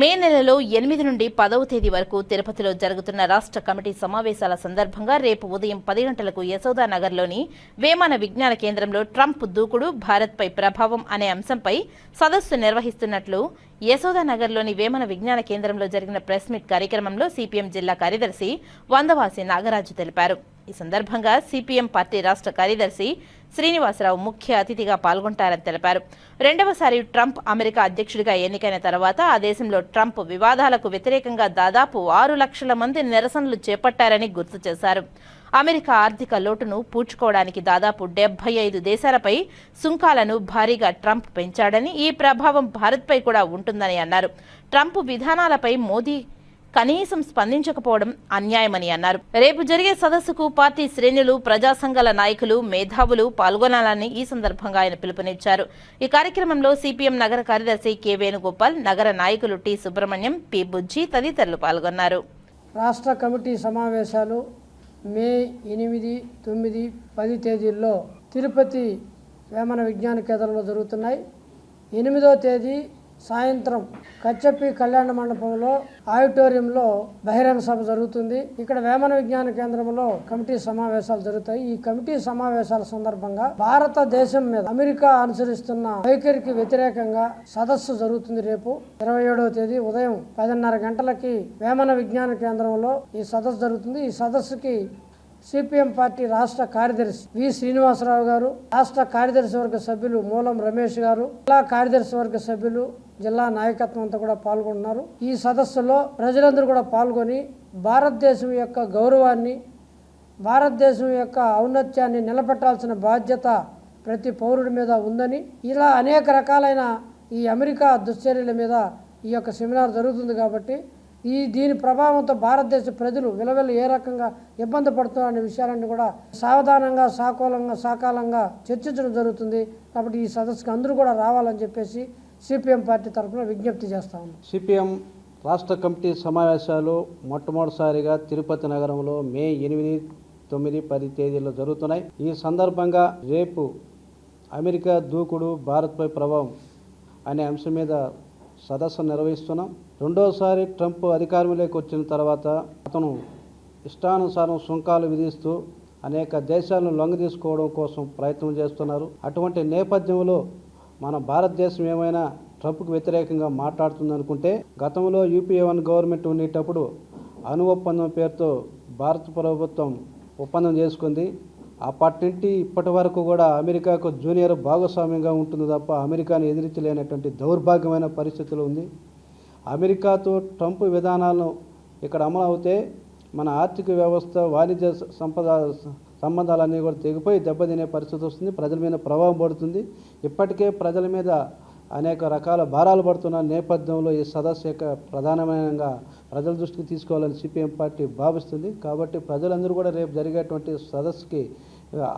మే నెలలో 8 నుండి 10వ తేదీ వరకు తిరుపతిలో జరుగుతున్న రాష్ట్ర కమిటీ సమావేశాల సందర్భంగా రేపు ఉదయం 10 గంటలకు యశోదానగర్లోని వేమన విజ్ఞాన కేంద్రంలో ట్రంప్ దూకుడు, భారత్పై ప్రభావం అనే అంశంపై సదస్సు నిర్వహిస్తున్నట్లు యశోదానగర్లోని వేమన విజ్ఞాన కేంద్రంలో జరిగిన ప్రెస్ మీట్ కార్యక్రమంలో సిపిఎం జిల్లా కార్యదర్శి వందవాసి నాగరాజు తెలిపారు. ఈ సందర్భంగా సిపిఎం పార్టీ రాష్ట్ర కార్యదర్శి శ్రీనివాసరావు ముఖ్య అతిథిగా పాల్గొంటారని తెలిపారు. రెండవసారి ట్రంప్ అమెరికా అధ్యక్షుడిగా ఎన్నికైన తర్వాత ఆ దేశంలో ట్రంప్ వివాదాలకు వ్యతిరేకంగా దాదాపు 6 లక్షల మంది నిరసనలు చేపట్టారని గుర్తు చేశారు. అమెరికా ఆర్థిక లోటును పూడ్చుకోవడానికి దాదాపు 75 దేశాలపై సుంకాలను భారీగా ట్రంప్ పెంచాడని, ఈ ప్రభావం భారత్పై కూడా ఉంటుందని అన్నారు. ట్రంప్ విధానాలపై మోదీ కనీసం స్పందించకపోవడం అన్యాయమని అన్నారు. రేపు జరిగే సదస్సుకు పార్టీ శ్రేణులు, ప్రజా సంఘాల నాయకులు, మేధావులు పాల్గొనాలని ఈ సందర్భంగా ఆయన పిలుపునిచ్చారు. ఈ కార్యక్రమంలో సిపిఎం నగర కార్యదర్శి కె వేణుగోపాల్, నగర నాయకులు టి సుబ్రహ్మణ్యం, పి బుజ్జి తదితరులు పాల్గొన్నారు. రాష్ట్ర కమిటీ సమావేశాలు మే 8, 9, 10 తేదీల్లో తిరుపతి వేమన విజ్ఞాన కేంద్రంలో జరుగుతున్నాయి. 8వ తేదీ సాయంత్రం కచ్చపి కళ్యాణ మండపంలో ఆడిటోరియంలో బహిరంగ సభ జరుగుతుంది. ఇక్కడ వేమన విజ్ఞాన కేంద్రంలో కమిటీ సమావేశాలు జరుగుతాయి. ఈ కమిటీ సమావేశాల సందర్భంగా భారతదేశం మీద అమెరికా అనుసరిస్తున్న వైఖరికి వ్యతిరేకంగా సదస్సు జరుగుతుంది. రేపు 27వ తేదీ ఉదయం 10:30 గంటలకి వేమన విజ్ఞాన కేంద్రంలో ఈ సదస్సు జరుగుతుంది. ఈ సదస్సుకి సిపిఎం పార్టీ రాష్ట్ర కార్యదర్శి వి శ్రీనివాసరావు గారు, రాష్ట్ర కార్యదర్శి వర్గ సభ్యులు మూలం రమేష్ గారు, జిల్లా కార్యదర్శి వర్గ సభ్యులు, జిల్లా నాయకత్వం అంతా కూడా పాల్గొంటున్నారు. ఈ సదస్సులో ప్రజలందరూ కూడా పాల్గొని భారతదేశం యొక్క గౌరవాన్ని, భారతదేశం యొక్క ఔన్నత్యాన్ని నిలబెట్టాల్సిన బాధ్యత ప్రతి పౌరుడి మీద ఉందని, ఇలా అనేక రకాలైన ఈ అమెరికా దుశ్చర్యల మీద ఈ యొక్క సెమినార్ జరుగుతుంది. కాబట్టి దీని ప్రభావంతో భారతదేశ ప్రజలు విలవిల ఏ రకంగా ఇబ్బంది పడుతున్నారనే విషయాలన్నీ కూడా సావధానంగా, సాకాలంగా చర్చించడం జరుగుతుంది. కాబట్టి ఈ సదస్సుకు అందరూ కూడా రావాలని చెప్పేసి సిపిఎం పార్టీ తరఫున విజ్ఞప్తి చేస్తా ఉన్నాం. సిపిఎం రాష్ట్ర కమిటీ సమావేశాలు మొట్టమొదటిసారిగా తిరుపతి నగరంలో మే 8, 9, 10 తేదీల్లో జరుగుతున్నాయి. ఈ సందర్భంగా రేపు అమెరికా దూకుడు, భారత్పై ప్రభావం అనే అంశం మీద సదస్సు నిర్వహిస్తున్నాం. రెండోసారి ట్రంప్ అధికారంలోకి వచ్చిన తర్వాత అతను ఇష్టానుసారం సుంకాలు విధిస్తూ అనేక దేశాలను లొంగదీసుకోవడం కోసం ప్రయత్నం చేస్తున్నారు. అటువంటి నేపథ్యంలో మన భారతదేశం ఏమైనా ట్రంప్కు వ్యతిరేకంగా మాట్లాడుతుందనుకుంటే, గతంలో యూపీఏ 1 గవర్నమెంట్ ఉండేటప్పుడు అణు ఒప్పందం పేరుతో భారత ప్రభుత్వం ఒప్పందం చేసుకుంది. అప్పటి నుండి ఇప్పటి వరకు కూడా అమెరికాకు జూనియర్ భాగస్వామ్యంగా ఉంటుంది తప్ప అమెరికాను ఎదిరించలేనటువంటి దౌర్భాగ్యమైన పరిస్థితులు ఉంది. అమెరికాతో ట్రంప్ విధానాలను ఇక్కడ అమలు అవుతే మన ఆర్థిక వ్యవస్థ, వాణిజ్య సంబంధాలన్నీ కూడా తెగిపోయి దెబ్బతినే పరిస్థితి వస్తుంది. ప్రజల మీద ప్రభావం పడుతుంది. ఇప్పటికే ప్రజల మీద అనేక రకాల భారాలు పడుతున్న నేపథ్యంలో ఈ సదస్సు యొక్క ప్రధానమైన ప్రజల దృష్టికి తీసుకోవాలని సిపిఎం పార్టీ భావిస్తుంది. కాబట్టి ప్రజలందరూ కూడా రేపు జరిగేటువంటి సదస్సుకి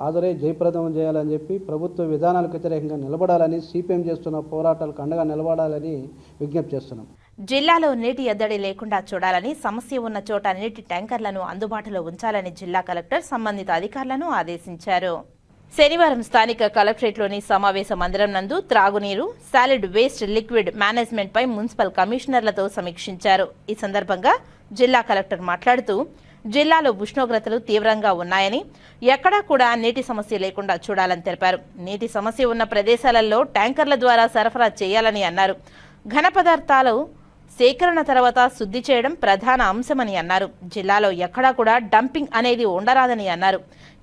హాజరై జయప్రదం చేయాలని చెప్పి, ప్రభుత్వ విధానాలకు వ్యతిరేకంగా నిలబడాలని, సిపిఎం చేస్తున్న పోరాటాలకు అండగా నిలబడాలని విజ్ఞప్తి చేస్తున్నాం. జిల్లాలో నీటి ఎద్దడి లేకుండా చూడాలని, సమస్య ఉన్న చోట నీటి ట్యాంకర్లను అందుబాటులో ఉంచాలని జిల్లా కలెక్టర్ సంబంధిత అధికారులను ఆదేశించారు. శనివారం స్థానిక కలెక్టరేట్లోని సమావేశ మందిరం నందు త్రాగునీరు, సాలిడ్ వేస్ట్, లిక్విడ్ మేనేజ్మెంట్పై మున్సిపల్ కమిషనర్లతో సమీక్షించారు. ఈ సందర్భంగా జిల్లా కలెక్టర్ మాట్లాడుతూ జిల్లాలో ఉష్ణోగ్రతలు తీవ్రంగా ఉన్నాయని, ఎక్కడా కూడా నీటి సమస్య లేకుండా చూడాలని తెలిపారు. నీటి సమస్య ఉన్న ప్రదేశాలలో ట్యాంకర్ల ద్వారా సరఫరా చేయాలని అన్నారు. ఘన పదార్థాలు సేకరణ తర్వాత శుద్ధి చేయడం ప్రధాన అంశమని అన్నారు. జిల్లాలో ఎక్కడా కూడా డంపింగ్ అనేది ఉండరాదని అన్నారు.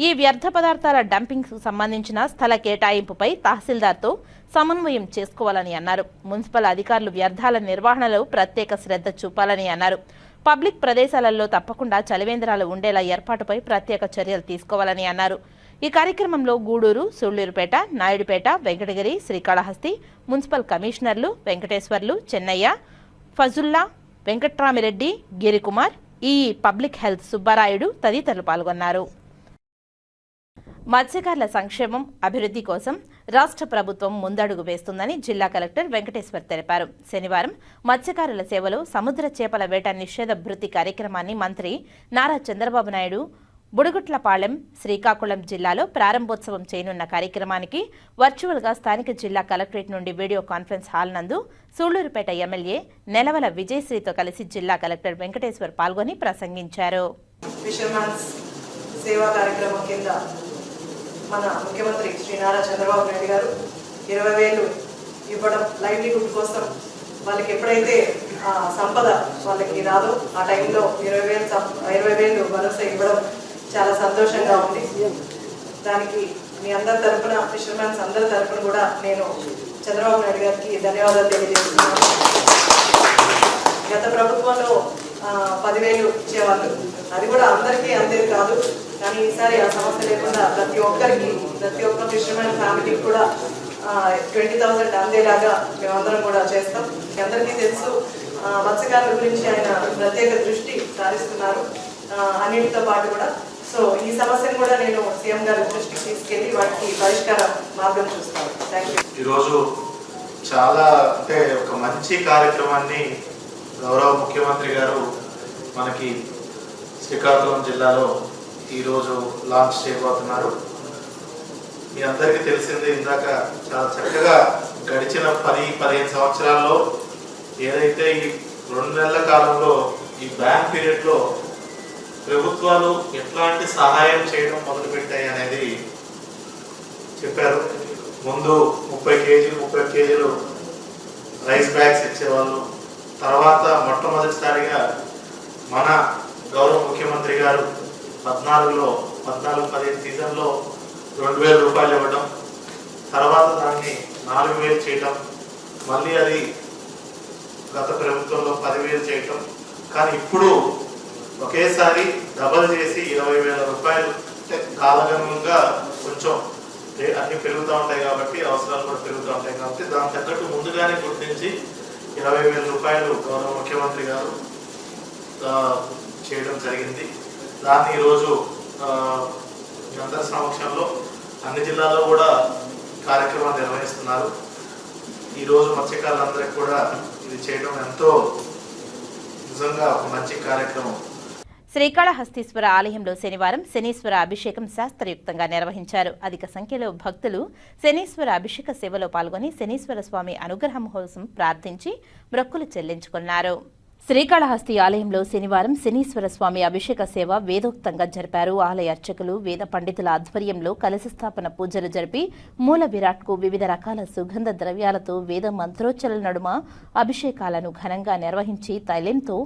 ఈ వ్యర్థ పదార్థాల డంపింగ్కు సంబంధించిన స్థల కేటాయింపుపై తహసీల్దార్తో సమన్వయం చేసుకోవాలని అన్నారు. మున్సిపల్ అధికారులు వ్యర్థాల నిర్వహణలో ప్రత్యేక శ్రద్ధ చూపాలని అన్నారు. పబ్లిక్ ప్రదేశాలలో తప్పకుండా చలివేంద్రాలు ఉండేలా ఏర్పాటుపై ప్రత్యేక చర్యలు తీసుకోవాలని అన్నారు. ఈ కార్యక్రమంలో గూడూరు, సూళ్లూరుపేట, నాయుడుపేట, వెంకటగిరి, శ్రీకాళహస్తి మున్సిపల్ కమిషనర్లు వెంకటేశ్వర్లు, చెన్నయ్య, ఫజుల్లా, వెంకట్రామిరెడ్డి, గిరికుమార్, ఈ పబ్లిక్ హెల్త్ సుబ్బారాయుడు తదితరులు పాల్గొన్నారు. మత్స్యకారుల సంక్షేమం, అభివృద్ధి కోసం రాష్ట్ర ప్రభుత్వం ముందడుగు వేస్తుందని జిల్లా కలెక్టర్ వెంకటేశ్వర్ తెలిపారు. శనివారం మత్స్యకారుల సేవలో సముద్ర చేపల వేట నిషేధ భృతి కార్యక్రమాన్ని మంత్రి నారా చంద్రబాబు నాయుడు బుడుగుట్లపాలెం, శ్రీకాకుళం జిల్లాలో ప్రారంభోత్సవం చేయనున్న కార్యక్రమానికి వర్చువల్గా స్థానిక జిల్లా కలెక్టరేట్ నుండి వీడియో కాన్ఫరెన్స్ హాల్ నందు సూళ్లూరుపేట ఎమ్మెల్యే నెలవల విజయశ్రీతో కలిసి జిల్లా కలెక్టర్ వెంకటేశ్వర్ పాల్గొని ప్రసంగించారు. సేవా కార్యక్రమం కింద మన ముఖ్యమంత్రి శ్రీ నారా చంద్రబాబు నాయుడు గారు 20,000 ఇవ్వడం, లైవ్లీహుడ్ కోసం వాళ్ళకి ఎప్పుడైతే సంపద వాళ్ళకి రాదో ఆ టైంలో 20,000 భరోసా ఇవ్వడం చాలా సంతోషంగా ఉంది. దానికి మీ అందరి తరఫున, ఫిషర్మెన్స్ అందరి తరఫున కూడా నేను చంద్రబాబు నాయుడు గారికి ధన్యవాదాలు తెలియజేస్తున్నాను. గత ప్రభుత్వంలో 10,000 ఇచ్చేవాళ్ళు, అది కూడా అందరికీ అంతేది కాదు. కానీ ఈసారి ఆ సమస్య లేకుండా ప్రతి ఒక్క ఫిషర్మెన్ ఫ్యామిలీకి కూడా 20,000 అందేలాగా మేమందరం కూడా చేస్తాం. మీ అందరికీ తెలుసు, మత్స్యకారుల గురించి ఆయన ప్రత్యేక దృష్టి సారిస్తున్నారు అన్నిటితో పాటు కూడా. సో ఈ సమస్యను కూడా నేను సీఎం గారి దృష్టికి తీసుకెళ్లి వాటికి పరిష్కార మార్గం చూస్తాను. Thank you. ఈరోజు చాలా ఒక మంచి కార్యక్రమాన్ని గౌరవ ముఖ్యమంత్రి గారు మనకి శ్రీకాకుళం జిల్లాలో ఈరోజు లాంచ్ చేయబోతున్నారు. మీ అందరికీ తెలిసిందే, ఇందాక చాలా చక్కగా గడిచిన 10-15 సంవత్సరాల్లో ఏదైతే ఈ 2 నెలల కాలంలో ఈ బ్యాన్ పీరియడ్లో ప్రభుత్వాలు ఎట్లాంటి సహాయం చేయడం మొదలుపెట్టాయి అనేది చెప్పారు. ముందు 30 కేజీలు రైస్ బ్యాగ్స్ ఇచ్చేవాళ్ళు. తర్వాత మొట్టమొదటిసారిగా మన గౌరవ ముఖ్యమంత్రి గారు 14-15 సీజన్లో 2,000 రూపాయలు ఇవ్వడం, తర్వాత దాన్ని 4,000 చేయటం, మళ్ళీ అది గత ప్రభుత్వంలో 10,000 చేయటం. కానీ ఇప్పుడు ఒకేసారి డబల్ చేసి 20,000 రూపాయలు. కాలగమనంగా కొంచెం అన్ని పెరుగుతూ ఉంటాయి కాబట్టి, అవసరాలు కూడా పెరుగుతూ ఉంటాయి కాబట్టి దాని తగ్గట్టు ముందుగానే గుర్తించి 20,000 రూపాయలు గౌరవ ముఖ్యమంత్రి గారు చేయడం జరిగింది. దాన్ని ఈరోజు అందరి సమక్షంలో అన్ని జిల్లాల్లో కూడా కార్యక్రమాలు నిర్వహిస్తున్నారు. ఈరోజు మత్స్యకారులందరికీ కూడా ఇది చేయడం ఎంతో నిజంగా ఒక మంచి కార్యక్రమం. శ్రీకాళహస్తీశ్వర ఆలయంలో శనివారం శనీశ్వర అభిషేకం శాస్త్రయుక్తంగా నిర్వహించారు. అధిక సంఖ్యలో భక్తులు శనీశ్వర అభిషేక సేవలో పాల్గొని శనీశ్వర స్వామి అనుగ్రహం కోసం ప్రార్థించి మొక్కులు చెల్లించుకున్నారు. శ్రీకాళహస్తి ఆలయంలో శనివారం శనీశ్వర స్వామి అభిషేక సేవ వేదోక్తంగా జరిపారు. ఆలయ అర్చకులు, వేద పండితుల ఆధ్వర్యంలో కలశ స్థాపన పూజలు జరిపి మూల విరాట్కు వివిధ రకాల సుగంధ ద్రవ్యాలతో వేద మంత్రోచ్చల నడుమ అభిషేకాలను ఘనంగా నిర్వహించి తైలంతో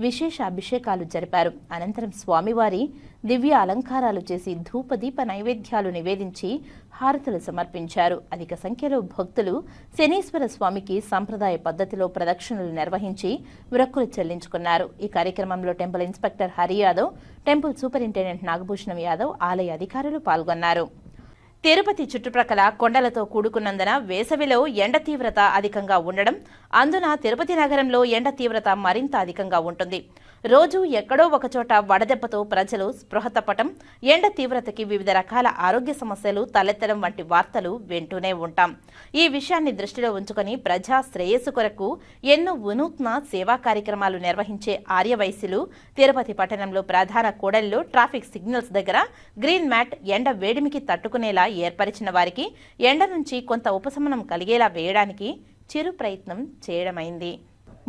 విశేష అభిషేకాలు జరిపారు. అనంతరం స్వామివారి దివ్య అలంకారాలు చేసి ధూపదీప నైవేద్యాలు నివేదించి హారతులు సమర్పించారు. అధిక సంఖ్యలో భక్తులు శనీశ్వర స్వామికి సంప్రదాయ పద్ధతిలో ప్రదక్షిణలు నిర్వహించి మొక్కులు చెల్లించుకున్నారు. ఈ కార్యక్రమంలో temple inspector Hari Yadav, temple superintendent Nagabhushanam Yadav, ఆలయ అధికారులు పాల్గొన్నారు. తిరుపతి చుట్టుప్రక్కల కొండలతో కూడుకున్నందున వేసవిలో ఎండ తీవ్రత అధికంగా ఉండడం, అందున తిరుపతి నగరంలో ఎండ తీవ్రత మరింత అధికంగా ఉంటుంది. రోజు ఎక్కడో ఒకచోట వడదెబ్బతో ప్రజలు స్పృహ తప్పటం, ఎండ తీవ్రతకి వివిధ రకాల ఆరోగ్య సమస్యలు తలెత్తడం వంటి వార్తలు వింటూనే ఉంటాం. ఈ విషయాన్ని దృష్టిలో ఉంచుకొని ప్రజా శ్రేయస్సు కొరకు ఎన్నో వినూత్న సేవా కార్యక్రమాలు నిర్వహించే ఆర్యవైశ్యులు తిరుపతి పట్టణంలో ప్రధాన కూడలిలో ట్రాఫిక్ సిగ్నల్స్ దగ్గర గ్రీన్ మ్యాట్ ఎండ వేడిమికి తట్టుకునేలా ఏర్పరిచిన వారికి ఎండ నుంచి కొంత ఉపశమనం కలిగేలా వేయడానికి చిరు ప్రయత్నం చేయడమైంది.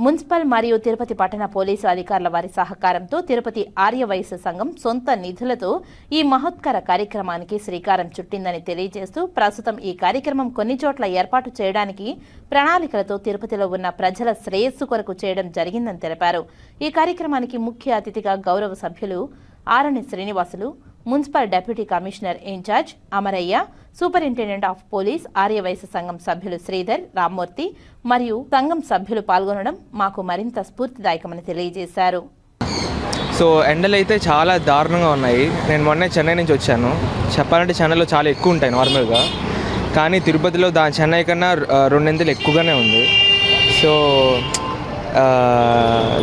మున్సిపల్ మరియు తిరుపతి పట్టణ పోలీసు అధికారుల వారి సహకారంతో తిరుపతి ఆర్యవైశ్య సంఘం సొంత నిధులతో ఈ మహోత్కర కార్యక్రమానికి శ్రీకారం చుట్టిందని తెలియజేస్తూ ప్రస్తుతం ఈ కార్యక్రమం కొన్ని చోట్ల ఏర్పాటు చేయడానికి ప్రణాళికలతో తిరుపతిలో ఉన్న ప్రజల శ్రేయస్సు కొరకు చేయడం జరిగిందని తెలిపారు. ఈ కార్యక్రమానికి ముఖ్య అతిథిగా గౌరవ సభ్యులు Arani Srinivasulu, municipal deputy commissioner incharge Amaraiah, superintendent of police Aryavysya సంఘం సభ్యులు శ్రీధర్, రామ్మూర్తి మరియు సంఘం సభ్యులు పాల్గొనడం మాకు మరింత స్ఫూర్తిదాయకమని తెలియజేశారు. సో ఎండలు అయితే చాలా దారుణంగా ఉన్నాయి. నేను మొన్నే చెన్నై నుంచి వచ్చాను. చెప్పాలంటే చెన్నైలో చాలా ఎక్కువ ఉంటాయి నార్మల్గా, కానీ తిరుపతిలో చెన్నై కన్నా 2 ఎక్కువగానే ఉంది. సో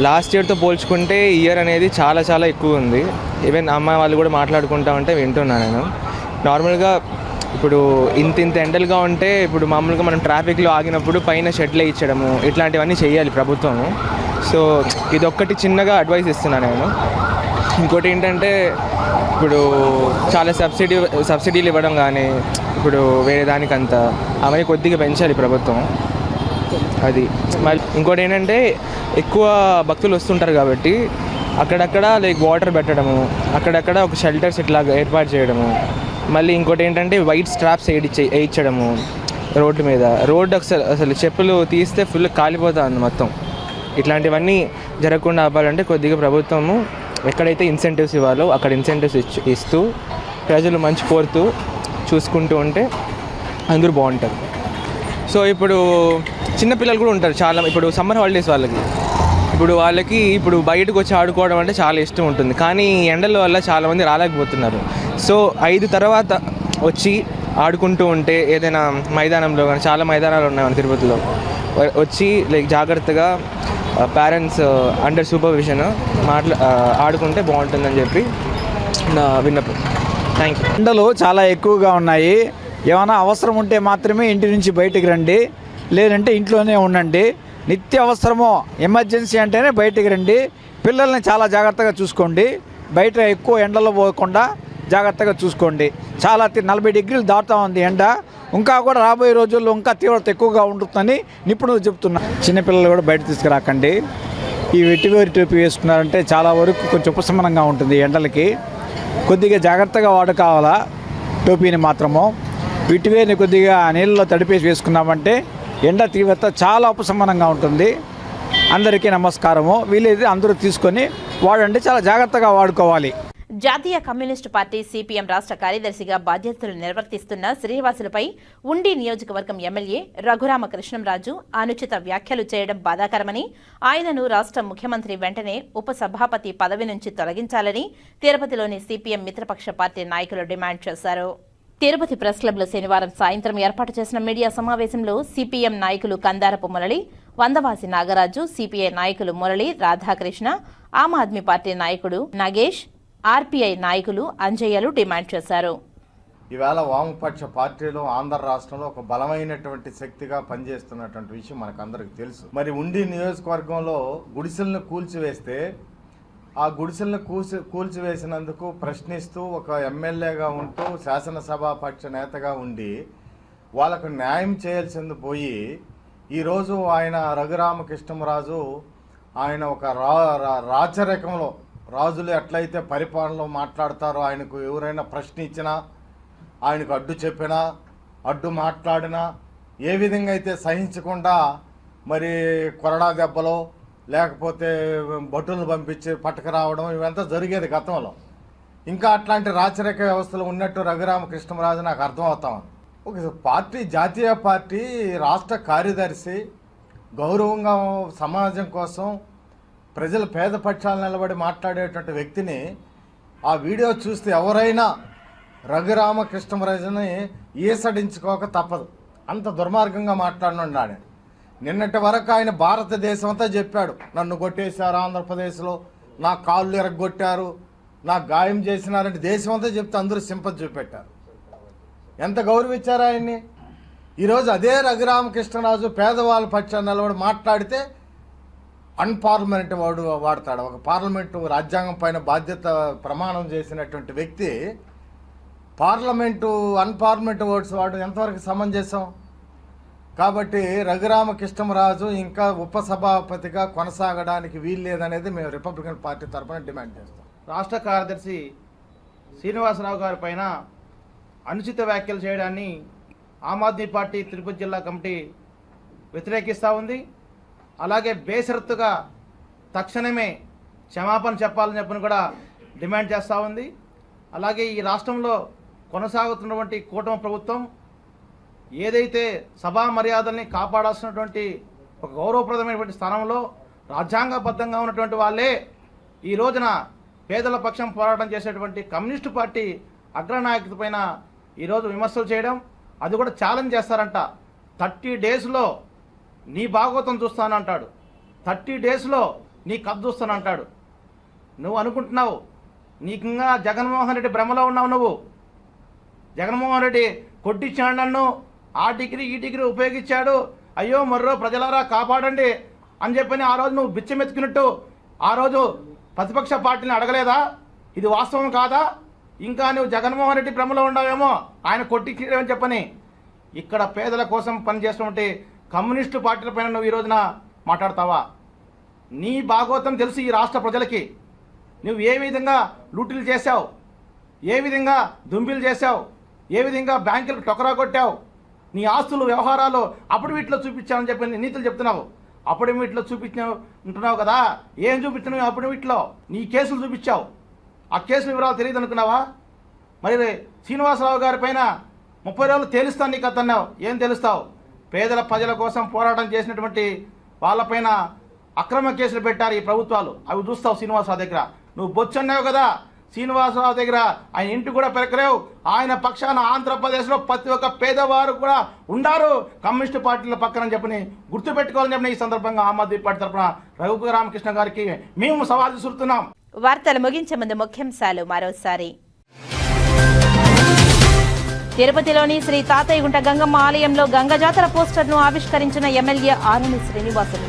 లాస్ట్ ఇయర్తో పోల్చుకుంటే ఈ ఇయర్ అనేది చాలా చాలా ఎక్కువ ఉంది. ఈవెన్ అమ్మాయి వాళ్ళు కూడా మాట్లాడుకుంటా ఉంటే వింటున్నాను నేను. నార్మల్గా ఇప్పుడు ఇంత ఎండలుగా ఉంటే ఇప్పుడు మామూలుగా మనం ట్రాఫిక్లో ఆగినప్పుడు పైన షెడ్లు ఇచ్చడము ఇట్లాంటివన్నీ చేయాలి ప్రభుత్వము. సో ఇదొక్కటి చిన్నగా అడ్వైస్ ఇస్తున్నాను నేను. ఇంకోటి ఏంటంటే ఇప్పుడు చాలా సబ్సిడీలు ఇవ్వడం కానీ ఇప్పుడు వేరే దానికంతా అవన్నీ కొద్దిగా పెంచాలి ప్రభుత్వం. అది మళ్ళీ ఇంకోటి ఏంటంటే ఎక్కువ భక్తులు వస్తుంటారు కాబట్టి అక్కడక్కడ లైక్ వాటర్ పెట్టడము, అక్కడక్కడ ఒక షెల్టర్స్ ఇట్లా ఏర్పాటు చేయడము. మళ్ళీ ఇంకోటి ఏంటంటే వైట్ స్ట్రాప్స్ వేయించడము రోడ్డు మీద. రోడ్డు అసలు చెప్పులు తీస్తే ఫుల్ కాలిపోతుంది మొత్తం. ఇట్లాంటివన్నీ జరగకుండా ఆపాలంటే కొద్దిగా ప్రభుత్వము ఎక్కడైతే ఇన్సెంటివ్స్ ఇవ్వాలో అక్కడ ఇన్సెంటివ్స్ ఇస్తూ ప్రజలు మంచి కోరుతూ చూసుకుంటూ ఉంటే అందరూ బాగుంటారు. సో ఇప్పుడు చిన్నపిల్లలు కూడా ఉంటారు చాలా. ఇప్పుడు సమ్మర్ హాలిడేస్ వాళ్ళకి ఇప్పుడు బయటకు వచ్చి ఆడుకోవడం అంటే చాలా ఇష్టం ఉంటుంది, కానీ ఎండల వల్ల చాలామంది రాలేకపోతున్నారు. సో 5 తర్వాత వచ్చి ఆడుకుంటూ ఉంటే ఏదైనా మైదానంలో కానీ, చాలా మైదానాలు ఉన్నాయి మన తిరుపతిలో, వచ్చి లైక్ జాగ్రత్తగా పేరెంట్స్ అండర్ సూపర్విజన్ ఆడుకుంటే బాగుంటుందని చెప్పి నా విన్నపం. Thank you. ఎండలు చాలా ఎక్కువగా ఉన్నాయి. ఏమైనా అవసరం ఉంటే మాత్రమే ఇంటి నుంచి బయటికి రండి, లేదంటే ఇంట్లోనే ఉండండి. నిత్య అవసరమో ఎమర్జెన్సీ అంటేనే బయటికి రండి. పిల్లల్ని చాలా జాగ్రత్తగా చూసుకోండి. బయట ఎక్కువ ఎండలో పోకుండా జాగ్రత్తగా చూసుకోండి. చాలా 40 డిగ్రీలు దాటుతూ ఉంది ఎండ. ఇంకా కూడా రాబోయే రోజుల్లో ఇంకా తీవ్రత ఎక్కువగా ఉంటుందని నిపుణులు చెప్తున్నారు. చిన్నపిల్లలు కూడా బయట తీసుకురాకండి. ఈ వెట్టివేరు టోపీ వేసుకున్నారంటే చాలా వరకు కొంచెం ఉపశమనంగా ఉంటుంది ఎండలకి. కొద్దిగా జాగ్రత్తగా వాడుకోవాలా టోపీని మాత్రము. వెట్టివేరుని కొద్దిగా నీళ్ళలో తడిపేసి వేసుకున్నామంటే ఎండ తీవ్రత చాలా ఉపశమనంగా ఉంటుంది. అందరికీ నమస్కారము. వీలైతే అందరూ తీసుకొని వాడండి, చాలా జాగ్రత్తగా వాడుకోవాలి. జాతీయ కమ్యూనిస్టు పార్టీ సిపిఎం రాష్ట్ర కార్యదర్శిగా బాధ్యతలు నిర్వర్తిస్తున్న శ్రీనివాసులపై ఉండి నియోజకవర్గం ఎమ్మెల్యే రఘురామకృష్ణంరాజు అనుచిత వ్యాఖ్యలు చేయడం బాధాకరమని, ఆయనను రాష్ట్ర ముఖ్యమంత్రి వెంటనే ఉపసభాపతి పదవి నుంచి తొలగించాలని తిరుపతిలోని సిపిఎం మిత్రపక్ష పార్టీ నాయకులు డిమాండ్ చేశారు. తిరుపతి ప్రెస్ క్లబ్లో శనివారం సాయంత్రం ఏర్పాటు చేసిన మీడియా సమావేశంలో సిపిఎం నాయకులు కందారపు మురళి, వందవాసి నాగరాజు, సిపిఐ నాయకులు మురళి, రాధాకృష్ణ, ఆమ్ ఆద్మీ పార్టీ నాయకుడు నాగేష్, ఆర్పీఐ నాయకులు అంజయ్యలు డిమాండ్ చేశారు. ఈవేళ వామపక్ష పార్టీలు ఆంధ్ర రాష్ట్రంలో ఒక బలమైనటువంటి శక్తిగా పనిచేస్తున్నటువంటి విషయం మనకందరికి తెలుసు. మరి ఉండి నియోజకవర్గంలో గుడిసెలను కూల్చివేస్తే ఆ గుడిసెలను కూల్చివేసినందుకు ప్రశ్నిస్తూ ఒక ఎమ్మెల్యేగా ఉంటూ శాసనసభాపక్ష నేతగా ఉండి వాళ్ళకు న్యాయం చేయాల్సింది పోయి ఈరోజు ఆయన రఘురామకృష్ణంరాజు ఆయన ఒక రాచరికంలో రాజులు ఎట్లయితే పరిపాలనలో మాట్లాడతారో, ఆయనకు ఎవరైనా ప్రశ్న ఇచ్చినా, ఆయనకు అడ్డు చెప్పినా, అడ్డు మాట్లాడినా ఏ విధంగా అయితే సహించకుండా మరి కొరడా దెబ్బలో లేకపోతే భటులను పంపించి పట్టుకురావడం ఇవంతా జరిగేది గతంలో. ఇంకా అట్లాంటి రాచరిక వ్యవస్థలు ఉన్నట్టు రఘురామకృష్ణంరాజు నాకు అర్థమవుతాం. ఒక పార్టీ, జాతీయ పార్టీ రాష్ట్ర కార్యదర్శి గౌరవంగా సమాజం కోసం ప్రజల పేద పక్షాలు నిలబడి మాట్లాడేటువంటి వ్యక్తిని ఆ వీడియో చూస్తే ఎవరైనా రఘురామకృష్ణంరాజుని ఈసడించుకోక తప్పదు. అంత దుర్మార్గంగా మాట్లాడినాడు. నిన్నటి వరకు ఆయన భారతదేశం అంతా చెప్పాడు, నన్ను కొట్టేశారు ఆంధ్రప్రదేశ్లో, నా కాళ్ళు ఎరగొట్టారు, నా గాయం చేసినారంటే దేశం అంతా చెప్తే అందరూ సింపతి చూపెట్టారు. ఎంత గౌరవించారు ఆయన్ని. ఈరోజు అదే రఘురామకృష్ణరాజు పేదవాళ్ళ పక్షాన్ని నిలబడి మాట్లాడితే అన్పార్లమెంట్ వాడతాడు. ఒక పార్లమెంటు రాజ్యాంగం పైన బాధ్యత ప్రమాణం చేసినటువంటి వ్యక్తి పార్లమెంటు అన్పార్లమెంట్ వర్డ్స్ వాడు ఎంతవరకు సమంజసం? కాబట్టి రఘురామకృష్ణరాజు ఇంకా ఉపసభాపతిగా కొనసాగడానికి వీల్లేదనేది మేము రిపబ్లికన్ పార్టీ తరఫున డిమాండ్ చేస్తాం. రాష్ట్ర కార్యదర్శి శ్రీనివాసరావు గారి పైన అనుచిత వ్యాఖ్యలు చేయడాన్ని ఆమ్ ఆద్మీ పార్టీ తిరుపతి జిల్లా కమిటీ వ్యతిరేకిస్తూ ఉంది. అలాగే బేషరతుగా తక్షణమే క్షమాపణ చెప్పాలని చెప్పని కూడా డిమాండ్ చేస్తూ ఉంది. అలాగే ఈ రాష్ట్రంలో కొనసాగుతున్నటువంటి కూటమి ప్రభుత్వం ఏదైతే సభా మర్యాదల్ని కాపాడాల్సినటువంటి ఒక గౌరవప్రదమైనటువంటి స్థానంలో రాజ్యాంగబద్ధంగా ఉన్నటువంటి వాళ్ళే ఈ రోజున పేదల పక్షం పోరాటం చేసేటువంటి కమ్యూనిస్టు పార్టీ అగ్రనాయకుల పైన ఈరోజు విమర్శలు చేయడం, అది కూడా ఛాలెంజ్ చేస్తారంట. 30 డేస్లో నీ భాగవతం చూస్తానంటాడు, 30 డేస్లో నీ కథ చూస్తానంటాడు. నువ్వు అనుకుంటున్నావు నీకు ఇంకా జగన్మోహన్ రెడ్డి భ్రమలో ఉన్నావు. నువ్వు జగన్మోహన్ రెడ్డి కొట్టించాడు నన్ను, ఆ డిగ్రీ ఈ డిగ్రీ ఉపయోగించాడు, అయ్యో మర్రో ప్రజలారా కాపాడండి అని చెప్పని ఆ రోజు నువ్వు బిచ్చమెత్తుకున్నట్టు ఆ రోజు ప్రతిపక్ష పార్టీని అడగలేదా? ఇది వాస్తవం కాదా? ఇంకా నువ్వు జగన్మోహన్ రెడ్డి భ్రమలో ఉండవేమో, ఆయన కొట్టించడమని చెప్పని. ఇక్కడ పేదల కోసం పనిచేసినటువంటి కమ్యూనిస్టు పార్టీల పైన నువ్వు ఈ రోజున మాట్లాడతావా? నీ భాగవతం తెలుసు ఈ రాష్ట్ర ప్రజలకి. నువ్వు ఏ విధంగా లూటీలు చేశావు, ఏ విధంగా దుంబిలు చేశావు, ఏ విధంగా బ్యాంకులకు టొకరా కొట్టావు, నీ ఆస్తులు వ్యవహారాలు అప్పుడు వీటిలో చూపించావని చెప్పి నీతులు చెప్తున్నావు. అప్పుడు వీటిలో చూపించుంటున్నావు కదా, ఏం చూపించినావు? అప్పుడు వీటిలో నీ కేసులు చూపించావు. ఆ కేసుల వివరాలు తెలియదు అనుకున్నావా? మరి శ్రీనివాసరావు గారి పైన 30 రోజులు తేలుస్తాను నీకు అతన్నావు. ఏం తెలుస్తావు? పేదల ప్రజల కోసం పోరాటం చేసినటువంటి వాళ్ళపైన అక్రమ కేసులు పెట్టారు ఈ ప్రభుత్వాలు, అవి చూస్తావు శ్రీనివాసరావు దగ్గర. నువ్వు బొచ్చన్నావు కదా, శ్రీనివాసరావు దగ్గర ఆయన ఇంటి కూడా పెరకలేవు. ఆయన పక్షాన ఆంధ్రప్రదేశ్లో ప్రతి ఒక్క పేదవారు కూడా ఉండారు కమ్యూనిస్టు పార్టీల పక్కన చెప్పని గుర్తుపెట్టుకోవాలని చెప్పిన ఈ సందర్భంగా ఆమ్ ఆద్మీ పార్టీ తరఫున రఘురామకృష్ణ గారికి మేము సవాల్ విసురుతున్నాం. వార్తలు ముగించే ముందు ముఖ్యాంశాలు మరోసారి. తిరుపతిలోని శ్రీ తాతయ్యగుంట గంగమ్మ ఆలయంలో గంగ జాతర పోస్టర్ను ఆవిష్కరించిన ఎమ్మెల్యే ఆరణి శ్రీనివాసులు.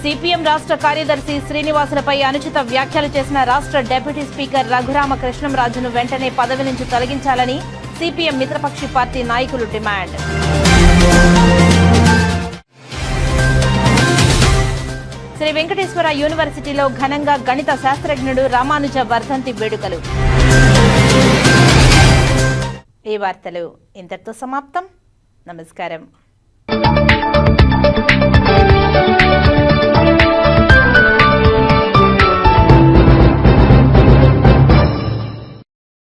సిపిఎం రాష్ట్ర కార్యదర్శి శ్రీనివాసులపై అనుచిత వ్యాఖ్యలు చేసిన రాష్ట్ర డిప్యూటీ స్పీకర్ రఘురామకృష్ణంరాజును వెంటనే పదవి నుంచి తొలగించాలని సిపిఎం మిత్రపక్షి పార్టీ నాయకులు డిమాండ్. శ్రీ వెంకటేశ్వర యూనివర్సిటీలో ఘనంగా గణిత శాస్త్రజ్ఞుడు రామానుజ వర్ధంతి వేడుకలు. ఈ వార్తలు ఇంతటితో సమాప్తం. నమస్కారం.